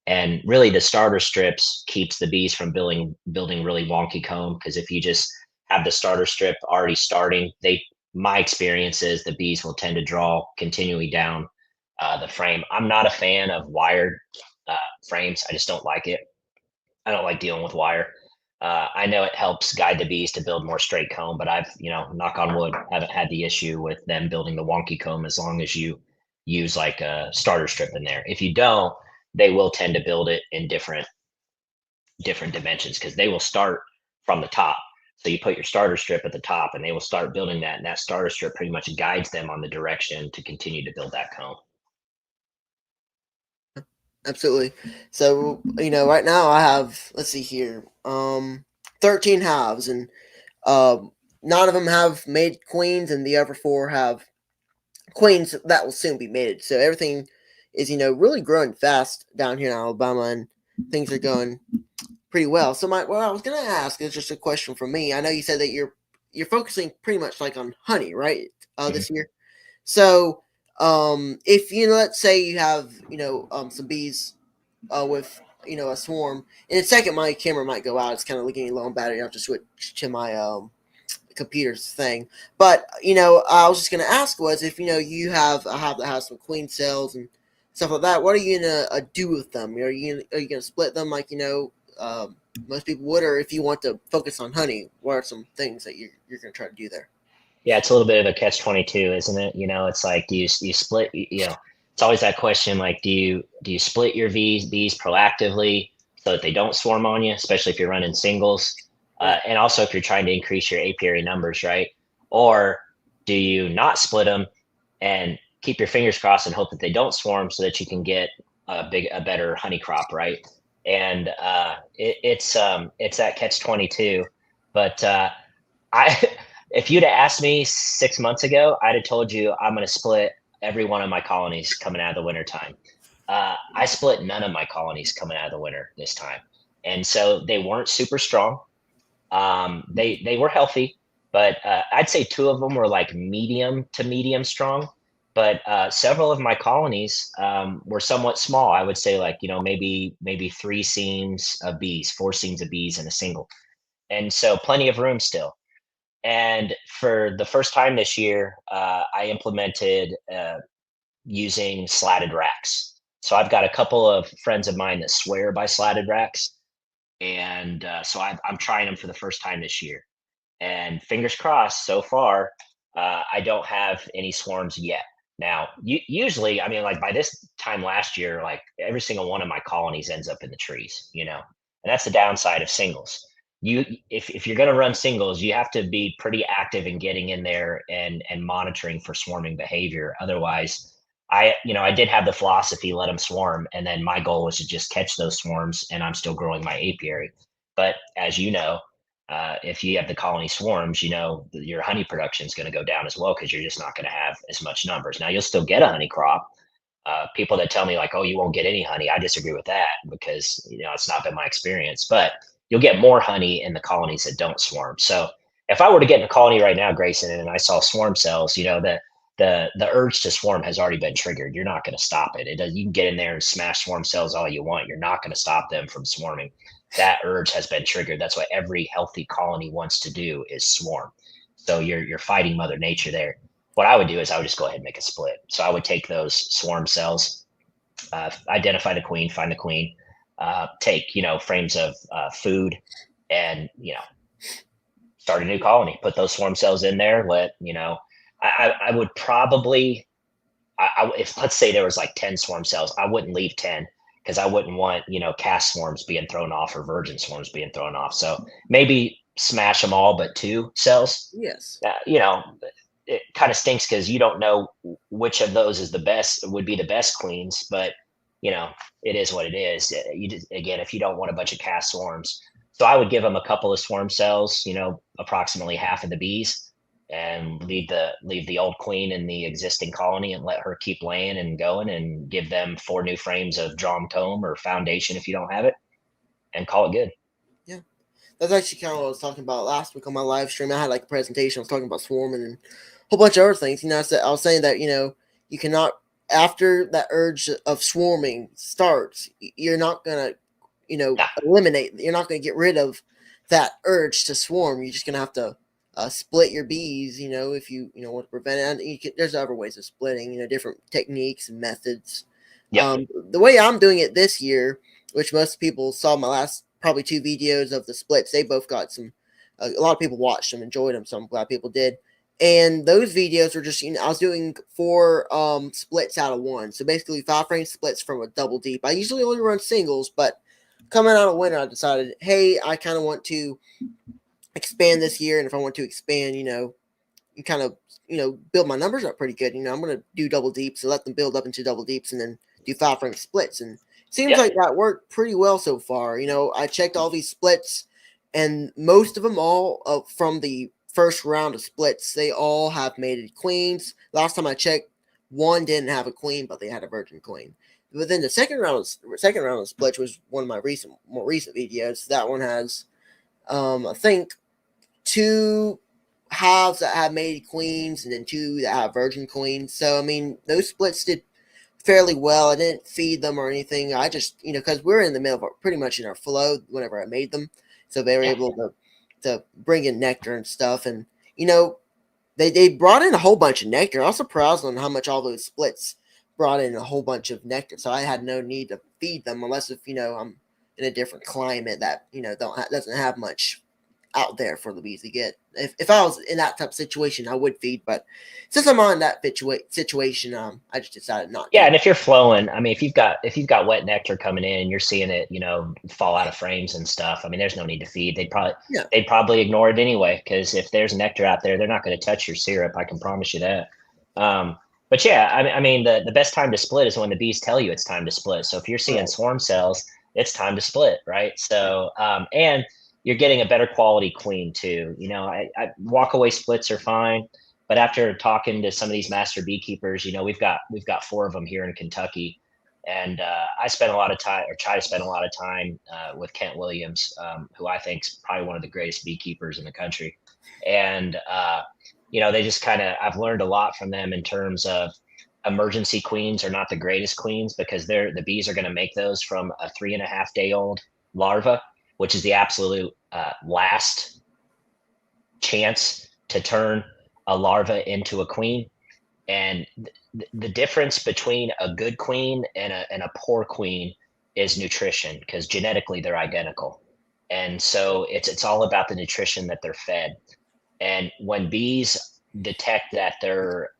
and really the starter strips keeps the bees from building really wonky comb, because if you just have the starter strip already starting, my experience is the bees will tend to draw continually down the frame. I'm not a fan of wired uh, frames. I just don't like it. I don't like dealing with wire. I know it helps guide the bees to build more straight comb, but I've, knock on wood, haven't had the issue with them building the wonky comb as long as you use like a starter strip in there. If you don't, they will tend to build it in different dimensions because they will start from the top. So you put your starter strip at the top and they will start building that. And that starter strip pretty much guides them on the direction to continue to build that comb. Absolutely. So, right now I have, let's see here, 13 halves, and nine of them have made queens, and the other four have queens that will soon be mated. So everything is, really growing fast down here in Alabama, and things are going pretty well. So what I was gonna ask is just a question from me. I know you said that you're focusing pretty much like on honey, right? Mhm. This year. So, if let's say you have some bees with a swarm. In a second, my camera might go out. It's kind of looking low on battery. I'll just switch to my computer's thing. But I was just gonna ask was if you have a hive that has some queen cells and stuff like that. What are you gonna do with them? Are you gonna split them like most people would, or if you want to focus on honey, what are some things that you're gonna try to do there? Yeah, it's a little bit of a catch 22, isn't it? It's like do you split? It's always that question like do you split your bees proactively so that they don't swarm on you, especially if you're running singles, Right. and also if you're trying to increase your apiary numbers, right? Or do you not split them and keep your fingers crossed and hope that they don't swarm so that you can get a better honey crop, right? And it's that catch 22, but I if you'd have asked me 6 months ago, I'd have told you I'm going to split every one of my colonies coming out of the winter time. I split none of my colonies coming out of the winter this time, and so they weren't super strong. They were healthy, but I'd say two of them were like medium to medium strong. But several of my colonies were somewhat small. I would say like maybe three seams of bees, four seams of bees in a single, and so plenty of room still. And for the first time this year, I implemented using slatted racks. So I've got a couple of friends of mine that swear by slatted racks, and so I'm trying them for the first time this year. And fingers crossed, so far, I don't have any swarms yet. Now, usually, I mean, like by this time last year, like every single one of my colonies ends up in the trees, and that's the downside of singles. If you're going to run singles, you have to be pretty active in getting in there and monitoring for swarming behavior. Otherwise, I did have the philosophy let them swarm, and then my goal was to just catch those swarms, and I'm still growing my apiary. But as you know, if you have the colony swarms, your honey production is going to go down as well because you're just not going to have as much numbers. Now you'll still get a honey crop. People that tell me like, "Oh, you won't get any honey," I disagree with that because it's not been my experience. But you'll get more honey in the colonies that don't swarm. So if I were to get in a colony right now, Grayson, and I saw swarm cells, the urge to swarm has already been triggered. You're not going to stop it. You can get in there and smash swarm cells all you want. You're not going to stop them from swarming. That urge has been triggered. That's what every healthy colony wants to do is swarm. So you're fighting Mother Nature there. What I would do is I would just go ahead and make a split. So I would take those swarm cells, identify the queen, find the queen, take frames of food, and start a new colony. Put those swarm cells in there. I would probably if let's say there was like 10 swarm cells, I wouldn't leave 10 because I wouldn't want, cast swarms being thrown off or virgin swarms being thrown off. So maybe smash them all, but two cells. Yes. It kind of stinks because you don't know which of those is the best, would be the best queens, but it is what it is. You just, again, if you don't want a bunch of cast swarms, so I would give them a couple of swarm cells, approximately half of the bees, and leave the old queen in the existing colony and let her keep laying and going, and give them four new frames of drawn comb or foundation if you don't have it, and call it good. Yeah. That's actually kind of what I was talking about last week on my live stream. I had like a presentation. I was talking about swarming and a whole bunch of other things. I was saying that you cannot, after that urge of swarming starts, you're not gonna Nah, eliminate. You're not gonna get rid of that urge to swarm. You're just gonna have to split your bees. If you want to prevent it, there's other ways of splitting. Different techniques and methods. Yep. The way I'm doing it this year, which most people saw my last probably 2 videos of the splits, they both got some. A lot of people watched them, enjoyed them, so I'm glad people did. And those videos were just, I was doing 4 splits out of 1. So basically 5 frame splits from a double deep. I usually only run singles, but coming out of winter, I decided, hey, I kind of want to expand this year. And if I want to expand, you kind of, build my numbers up pretty good. I'm going to do double deeps, so let them build up into double deeps and then do 5 frame splits. And it seems Yep. like that worked pretty well so far. I checked all these splits, and most of them all from the first round of splits, they all have mated queens. Last time I checked, one didn't have a queen, but they had a virgin queen. But then the second round of splits was one of my more recent videos. That one has, I think, 2 halves that have mated queens and then 2 that have virgin queens. So I mean, those splits did fairly well. I didn't feed them or anything. I just, because we're in the middle of pretty much in our flow whenever I made them, so they were able to bring in nectar and stuff. And they brought in a whole bunch of nectar. I was surprised on how much all those splits brought in a whole bunch of nectar. So I had no need to feed them unless if I'm in a different climate that doesn't have much out there for the bees to get. If I was in that type of situation, I would feed, but since I'm on that situation, I just decided not Yeah, to. and if you're flowing, I mean, if you've got wet nectar coming in and you're seeing it, fall out of frames and stuff, I mean, there's no need to feed. Yeah, They'd probably ignore it anyway, because if there's nectar out there, they're not going to touch your syrup. I can promise you that. But yeah, I mean, the best time to split is when the bees tell you it's time to split. So if you're seeing right. swarm cells, it's time to split, right? Yeah, So and you're getting a better quality queen too. I walk away splits are fine. But after talking to some of these master beekeepers, we've got 4 of them here in Kentucky, and I spent a lot of time, or try to spend a lot of time, with Kent Williams, who I think is probably one of the greatest beekeepers in the country. And they just I've learned a lot from them in terms of emergency queens are not the greatest queens, because the bees are going to make those from a 3.5-day old larva, which is the absolute last chance to turn a larva into a queen. And the difference between a good queen and a poor queen is nutrition, because genetically they're identical. And so it's all about the nutrition that they're fed. And when bees detect that they're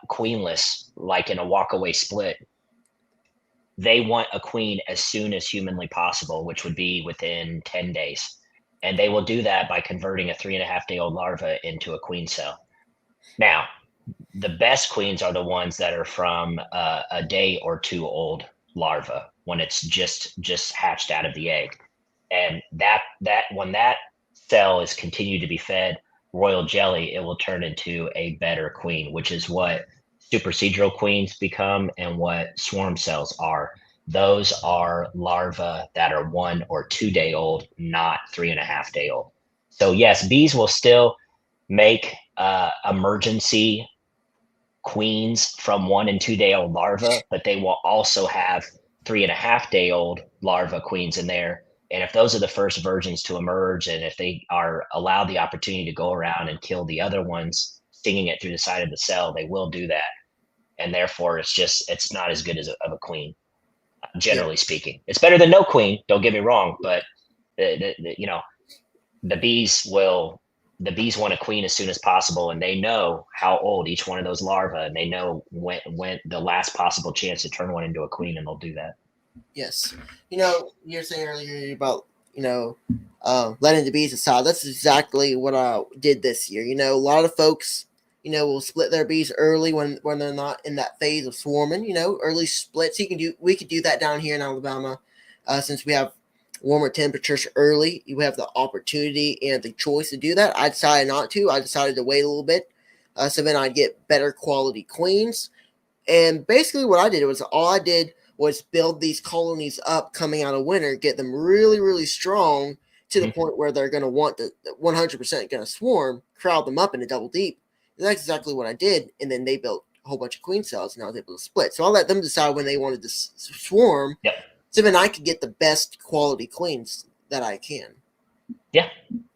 queenless, like in a walkaway split, they want a queen as soon as humanly possible, which would be within 10 days. And they will do that by converting a 3.5-day old larva into a queen cell. Now, the best queens are the ones that are from a day or 2 old larva, when it's just hatched out of the egg. And that when that cell is continued to be fed royal jelly, it will turn into a better queen, which is what supersedral queens become and what swarm cells are. Those are larvae that are 1 or 2 day old, not 3.5-day old. So yes, bees will still make emergency queens from 1 and 2 day old larvae, but they will also have 3.5-day old larva queens in there. And if those are the first virgins to emerge, and if they are allowed the opportunity to go around and kill the other ones, stinging it through the side of the cell, they will do that. And therefore, it's not as good as of a queen, yeah, generally speaking. It's better than no queen. Don't get me wrong, but the bees will the bees want a queen as soon as possible, and they know how old each one of those larvae, and they know when the last possible chance to turn one into a queen, and they'll do that. yes. You're saying earlier about letting the bees aside. That's exactly what I did this year. A lot of folks, will split their bees early when they're not in that phase of swarming. Early splits. We could do that down here in Alabama, since we have warmer temperatures early. You have the opportunity and the choice to do that. I decided not to. I decided to wait a little bit, so then I'd get better quality queens. And basically, what I did was build these colonies up coming out of winter, get them really, really strong to the Mhm. point where they're going to want to 100% going to swarm, crowd them up in a double deep. And that's exactly what I did. And then they built a whole bunch of queen cells, and I was able to split. So I'll let them decide when they wanted to swarm, Yep. so then I could get the best quality queens that I can. Yeah.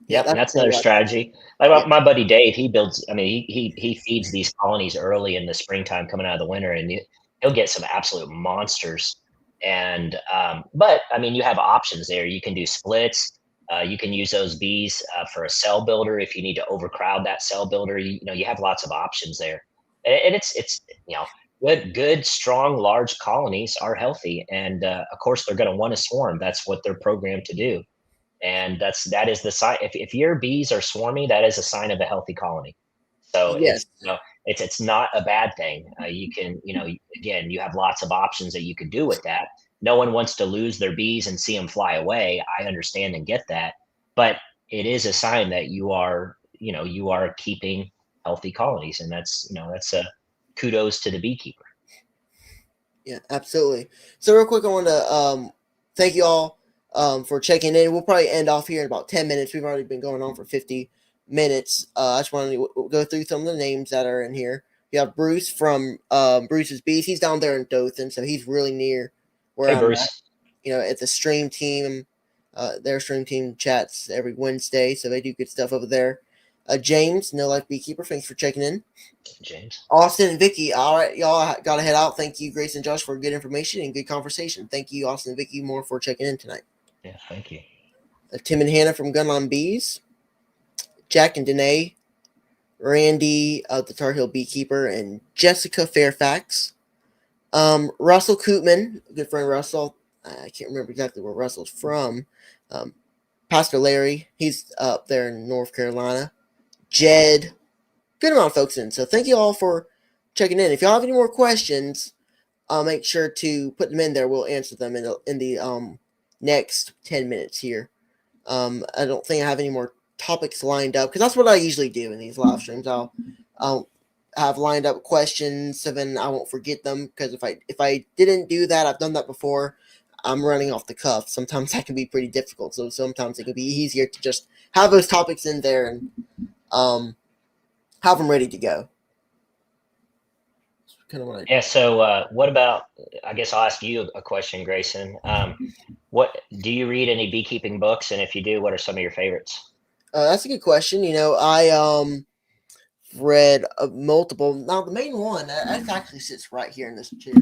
Yeah, Yep, and that's that's really another like strategy. Like yeah, my buddy Dave, he builds. I mean, he feeds these colonies early in the springtime, coming out of the winter, and he'll get some absolute monsters. And but I mean, you have options there. You can do splits. You can use those bees for a cell builder if you need to overcrowd that cell builder. You know, you have lots of options there, and it's you know good, strong, large colonies are healthy, and of course they're going to want to swarm. That's what they're programmed to do, and that is the sign. If your bees are swarmy, that is a sign of a healthy colony. So yes, it's not a bad thing. You can, again, you have lots of options that you could do with that. No one wants to lose their bees and see them fly away. I understand and get that, but it is a sign that you are keeping healthy colonies, and that's a kudos to the beekeeper. yeah, absolutely. So real quick, I want to thank you all for checking in. We'll probably end off here in about 10 minutes. We've already been going on for 50 minutes. I just wanted to go through some of the names that are in here. You have Bruce from Bruce's Bees. He's down there in Dothan, so he's really near where Hey, I'm at. Bruce. At the stream team. Their stream team chats every Wednesday, so they do good stuff over there. James, No Life Beekeeper, thanks for checking in. James. Austin and Vicky, all right, y'all got to head out. Thank you, Grayson and Josh, for good information and good conversation. Thank you, Austin and Vicky, more for checking in tonight. Yeah, thank you. Tim and Hannah from Gunline Bees, Jack and Danae, Randy, the Tar Heel Beekeeper, and Jessica Fairfax. Russell Koopman, good friend Russell. I can't remember exactly where Russell's from. Um, Pastor Larry, he's up there in North Carolina. Jed, good amount of folks in. So thank you all for checking in. If y'all have any more questions, I'll make sure to put them in there. We'll answer them in the next 10 minutes here. I don't think I have any more topics lined up because that's what I usually do in these live streams. I'll have lined up questions so then I won't forget them, because if I didn't do that, I've done that before. I'm running off the cuff. Sometimes that can be pretty difficult. So sometimes it can be easier to just have those topics in there and have them ready to go. Kind of what I Yeah. So, what about? I guess I'll ask you a question, Grayson. What do you read any beekeeping books? And if you do, what are some of your favorites? That's a good question. I read multiple. Now the main one that actually sits right here in this chair.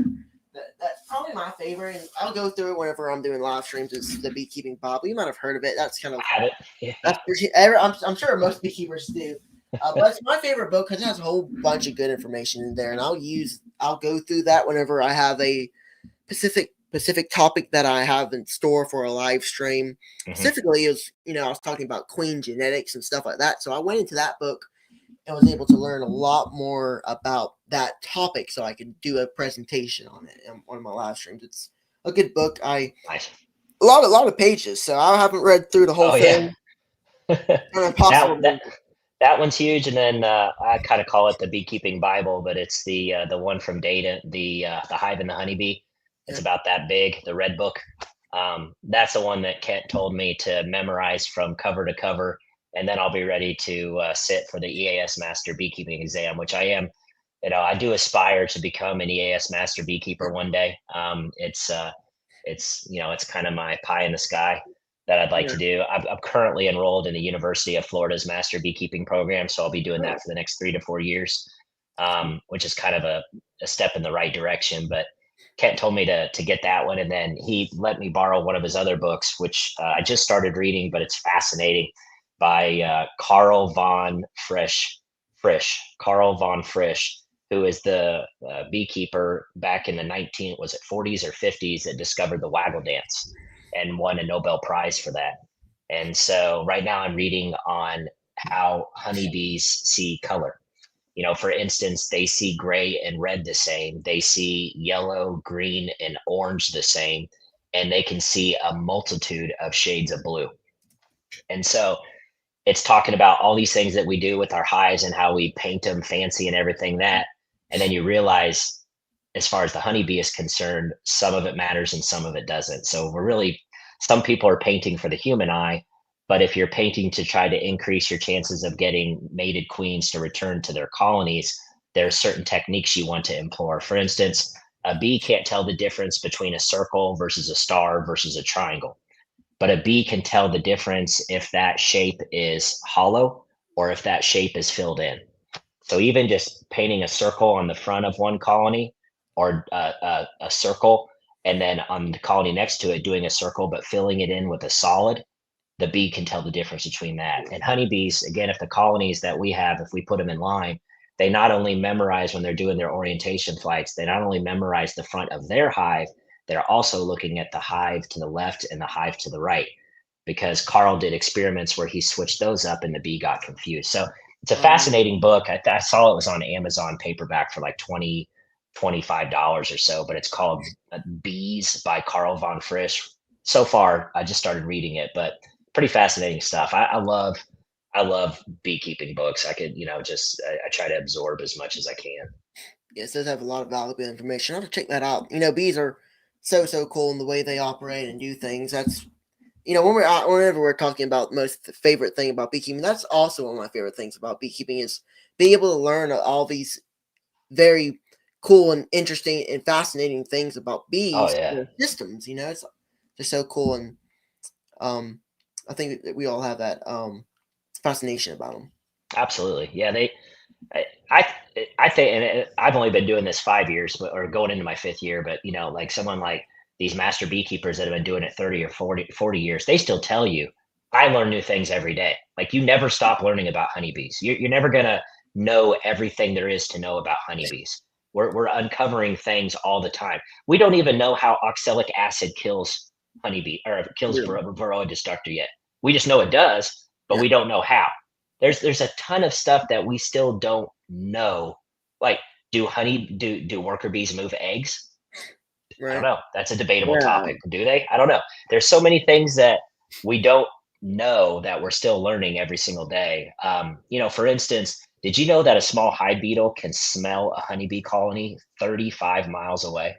That's probably my favorite, and I'll go through it whenever I'm doing live streams. Is the Beekeeping Bible? You might have heard of it. That's kind of I have it. Yeah. that's pretty. I'm sure most beekeepers do. But it's my favorite book because it has a whole bunch of good information in there, and I'll go through that whenever I have a specific topic that I have in store for a live stream. Mhm. Specifically, is I was talking about queen genetics and stuff like that, so I went into that book and was able to learn a lot more about that topic, so I could do a presentation on it on one of my live streams. It's a good book. Nice. A lot of pages, so I haven't read through the whole Oh yeah. thing. Kind of that impossible. that that one's huge, and then I kind of call it the beekeeping Bible, but it's the one from Data, the Hive and the Honeybee. It's Yeah. about that big, the red book. That's the one that Kent told me to memorize from cover to cover, and then I'll be ready to sit for the EAS Master Beekeeping exam, which I am. I do aspire to become an EAS Master Beekeeper one day. It's kind of my pie in the sky that I'd like Yeah. to do. I'm currently enrolled in the University of Florida's Master Beekeeping program, so I'll be doing that for the next 3 to 4 years, which is kind of a step in the right direction. But Kent told me to get that one, and then he let me borrow one of his other books, which I just started reading, but it's fascinating, by Carl von Frisch. Carl von Frisch, who is the beekeeper back in the 40s or 50s that discovered the waggle dance and won a Nobel Prize for that. And so right now I'm reading on how honeybees see color. For instance, they see gray and red the same, they see yellow, green, and orange the same, and they can see a multitude of shades of blue. And so it's talking about all these things that we do with our hives and how we paint them fancy and everything that. And then you realize, as far as the honeybee is concerned, some of it matters and some of it doesn't. So some people are painting for the human eye, but if you're painting to try to increase your chances of getting mated queens to return to their colonies, there are certain techniques you want to employ. For instance, a bee can't tell the difference between a circle versus a star versus a triangle. but a bee can tell the difference if that shape is hollow or if that shape is filled in. So even just painting a circle on the front of one colony, or a circle, and then on the colony next to it doing a circle but filling it in with a solid, the bee can tell the difference between that. And honeybees, again, if the colonies that we have, if we put them in line, they not only memorize when they're doing their orientation flights, they not only memorize the front of their hive, they're also looking at the hive to the left and the hive to the right, because Carl did experiments where he switched those up and the bee got confused. So it's a Um, fascinating book. I saw it was on Amazon paperback for like $25 or so, but it's called Bees by Carl von Frisch. So far, I just started reading it, but pretty fascinating stuff. I love beekeeping books. I could, just I try to absorb as much as I can. yes, those have a lot of valuable information. I'll have to check that out. Bees are so cool in the way they operate and do things. That's when whenever we're talking about most favorite thing about beekeeping, that's also one of my favorite things about beekeeping is being able to learn all these very cool and interesting and fascinating things about Oh bees, yeah, their systems. It's just so cool, and um, I think that we all have that fascination about them. absolutely. Yeah, I I I think, and I've only been doing this 5 years, or going into my fifth year. But like someone like these master beekeepers that have been doing it 30 or 40 years, they still tell you, I learn new things every day. Like you never stop learning about honeybees. You're never gonna know everything there is to know about honeybees. We're uncovering things all the time. We don't even know how oxalic acid kills honeybee, or kills Really, Varroa destructor yet. We just know it does, but yeah, we don't know how. There's a ton of stuff that we still don't know. Like, do worker bees move eggs? I don't right, know. That's a debatable yeah, topic. Do they? I don't know. There's so many things that we don't know that we're still learning every single day. For instance, did you know that a small hive beetle can smell a honeybee colony 35 miles away?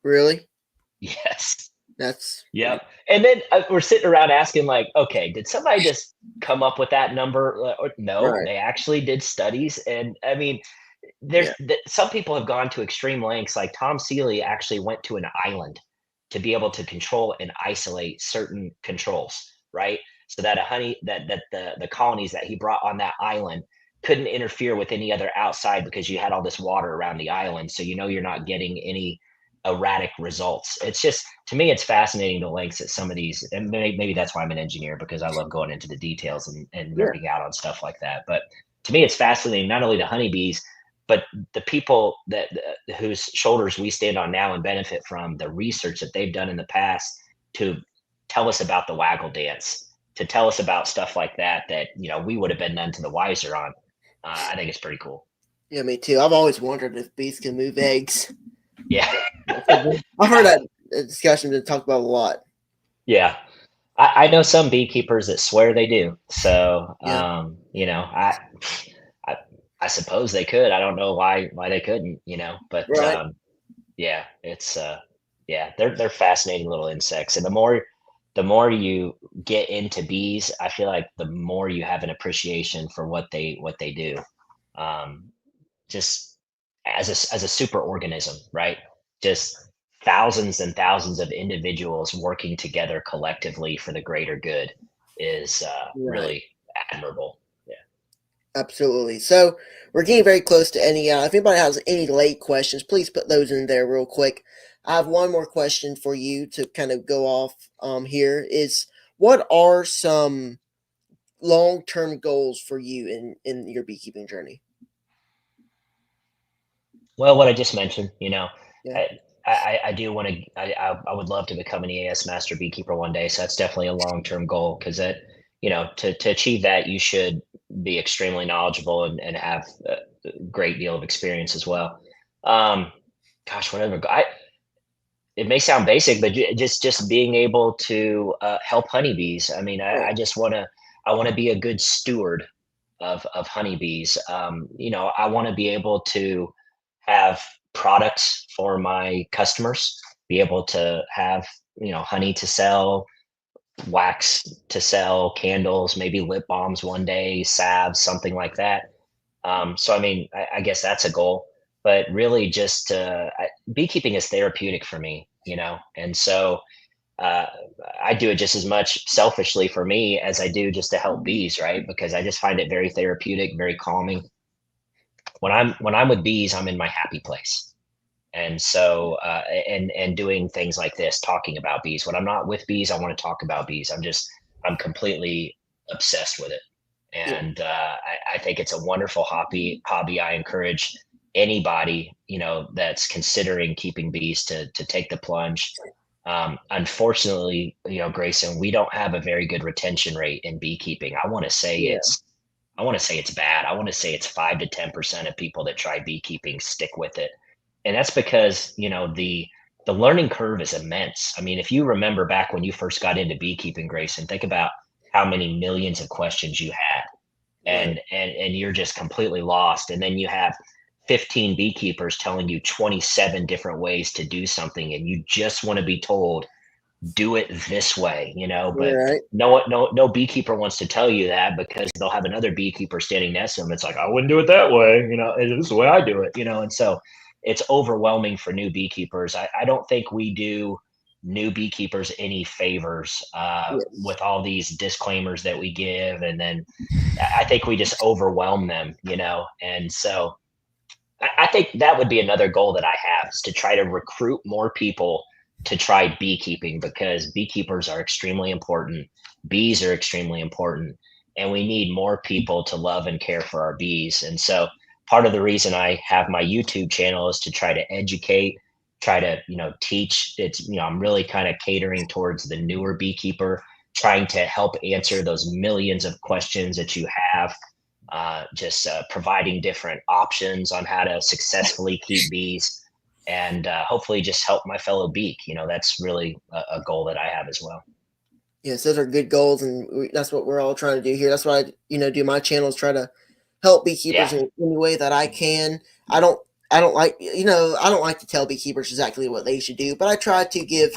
really. Yes. That's Yep. And then we're sitting around asking, like, okay, did somebody just come up with that number? Or, no, right. they actually did studies. And I mean, Yeah, some people have gone to extreme lengths. Like Tom Seeley actually went to an island to be able to control and isolate certain controls, right? So that the colonies that he brought on that island couldn't interfere with any other outside, because you had all this water around the island. So you're not getting any erratic results. It's just, to me, it's fascinating the lengths that some of these, and maybe that's why I'm an engineer, because I love going into the details and yeah, nerding out on stuff like that. But to me, it's fascinating, not only the honeybees, but the people whose shoulders we stand on now and benefit from the research that they've done in the past to tell us about the waggle dance, to tell us about stuff like that we would have been none to the wiser on. I think it's pretty cool. yeah. Me too. I've always wondered if bees can move eggs. Yeah. I've heard that discussion been talked about a lot. Yeah. I know some beekeepers that swear they do. So, Yeah, I, I suppose they could. I don't know why they couldn't, but right. yeah, yeah, they're fascinating little insects. And the more you get into bees, I feel like the more you have an appreciation for what they do. Um, just as a super organism, right? Just thousands and thousands of individuals working together collectively for the greater good is Right. really admirable. Yeah. Absolutely. So we're getting very close to ending out. If anybody has any late questions, please put those in there real quick. I have one more question for you to kind of go off here is what are some long-term goals for you in your beekeeping journey? Well, what I just mentioned, Yeah. I I do want to. I would love to become an EAS master beekeeper one day. So that's definitely a long term goal, because to achieve that, you should be extremely knowledgeable and have a great deal of experience as well. Um, gosh, whatever. It may sound basic, but just being able to help honeybees. I mean, Right. I want to be a good steward of honeybees. I want to be able to have products for my customers, be able to have honey to sell, wax to sell, candles, maybe lip balms one day, salves, something like that. So I mean, I guess that's a goal, but really just beekeeping is therapeutic for me, and so I do it just as much selfishly for me as I do just to help bees, right? Because I just find it very therapeutic, very calming. When I'm with bees, I'm in my happy place. And so and doing things like this, talking about bees. When I'm not with bees, I want to talk about bees. I'm completely obsessed with it. Yeah. And I think it's a wonderful hobby. I encourage anybody, that's considering keeping bees to take the plunge. Unfortunately, Grayson, we don't have a very good retention rate in beekeeping. Yeah. I want to say it's bad. I want to say it's 5 to 10% of people that try beekeeping stick with it. And that's because, the learning curve is immense. I mean, if you remember back when you first got into beekeeping, Grayson, think about how many millions of questions you had, Right. and you're just completely lost. And then you have 15 beekeepers telling you 27 different ways to do something, and you just want to be told do it this way, but Right. no beekeeper wants to tell you that, because they'll have another beekeeper standing next to them. It's like, I wouldn't do it that way. This is the way I do it, and so it's overwhelming for new beekeepers. I don't think we do new beekeepers any favors Yes. with all these disclaimers that we give. And then I think we just overwhelm them, and so I think that would be another goal that I have, is to try to recruit more people to try beekeeping, because beekeepers are extremely important. Bees are extremely important, and we need more people to love and care for our bees. And so part of the reason I have my YouTube channel is to try to educate, try to, teach. I'm really kind of catering towards the newer beekeeper, trying to help answer those millions of questions that you have, just providing different options on how to successfully keep bees, and hopefully just help my fellow beak. That's really a goal that I have as well. Yes, those are good goals, and that's what we're all trying to do here. That's why do my channel is try to help Yeah, beekeepers in any way that I can. I don't I don't like I don't like to tell beekeepers exactly what they should do, but I try to give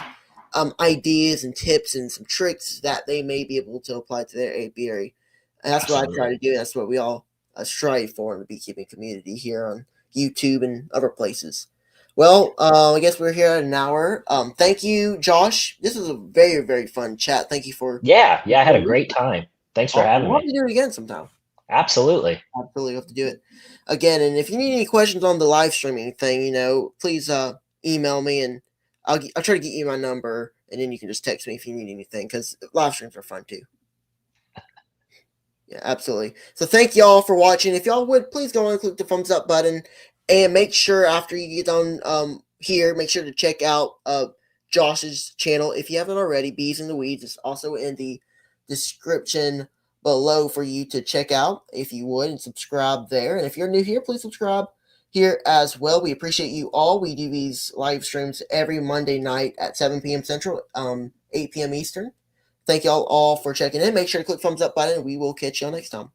ideas and tips and some tricks that they may be able to apply to their apiary. And that's what I try absolutely. to do. That's what we all strive for in the beekeeping community here on YouTube and other places. Well, I guess we're here at an hour. Thank you, Josh. This was a very, very fun chat. Thank you for Yeah, I had a joining. great time. Thanks for Awesome. having We'll have me. to do it again sometime. Absolutely. Absolutely have to do it again. And if you need any questions on the live streaming thing, please email me and I'll try to get you my number, and then you can just text me if you need anything, because live streams are fun too. Yeah, absolutely. So thank y'all for watching. If y'all would please go on and click the thumbs up button, and make sure after you get on here, make sure to check out Josh's channel if you haven't already. Bees in the Weeds is also in the description below for you to check out if you would, and subscribe there. And if you're new here, please subscribe here as well. We appreciate you all. We do these live streams every Monday night at 7 p.m. Central, 8 p.m. Eastern. Thank y'all all for checking in. Make sure to click thumbs up button, and we will catch y'all next time.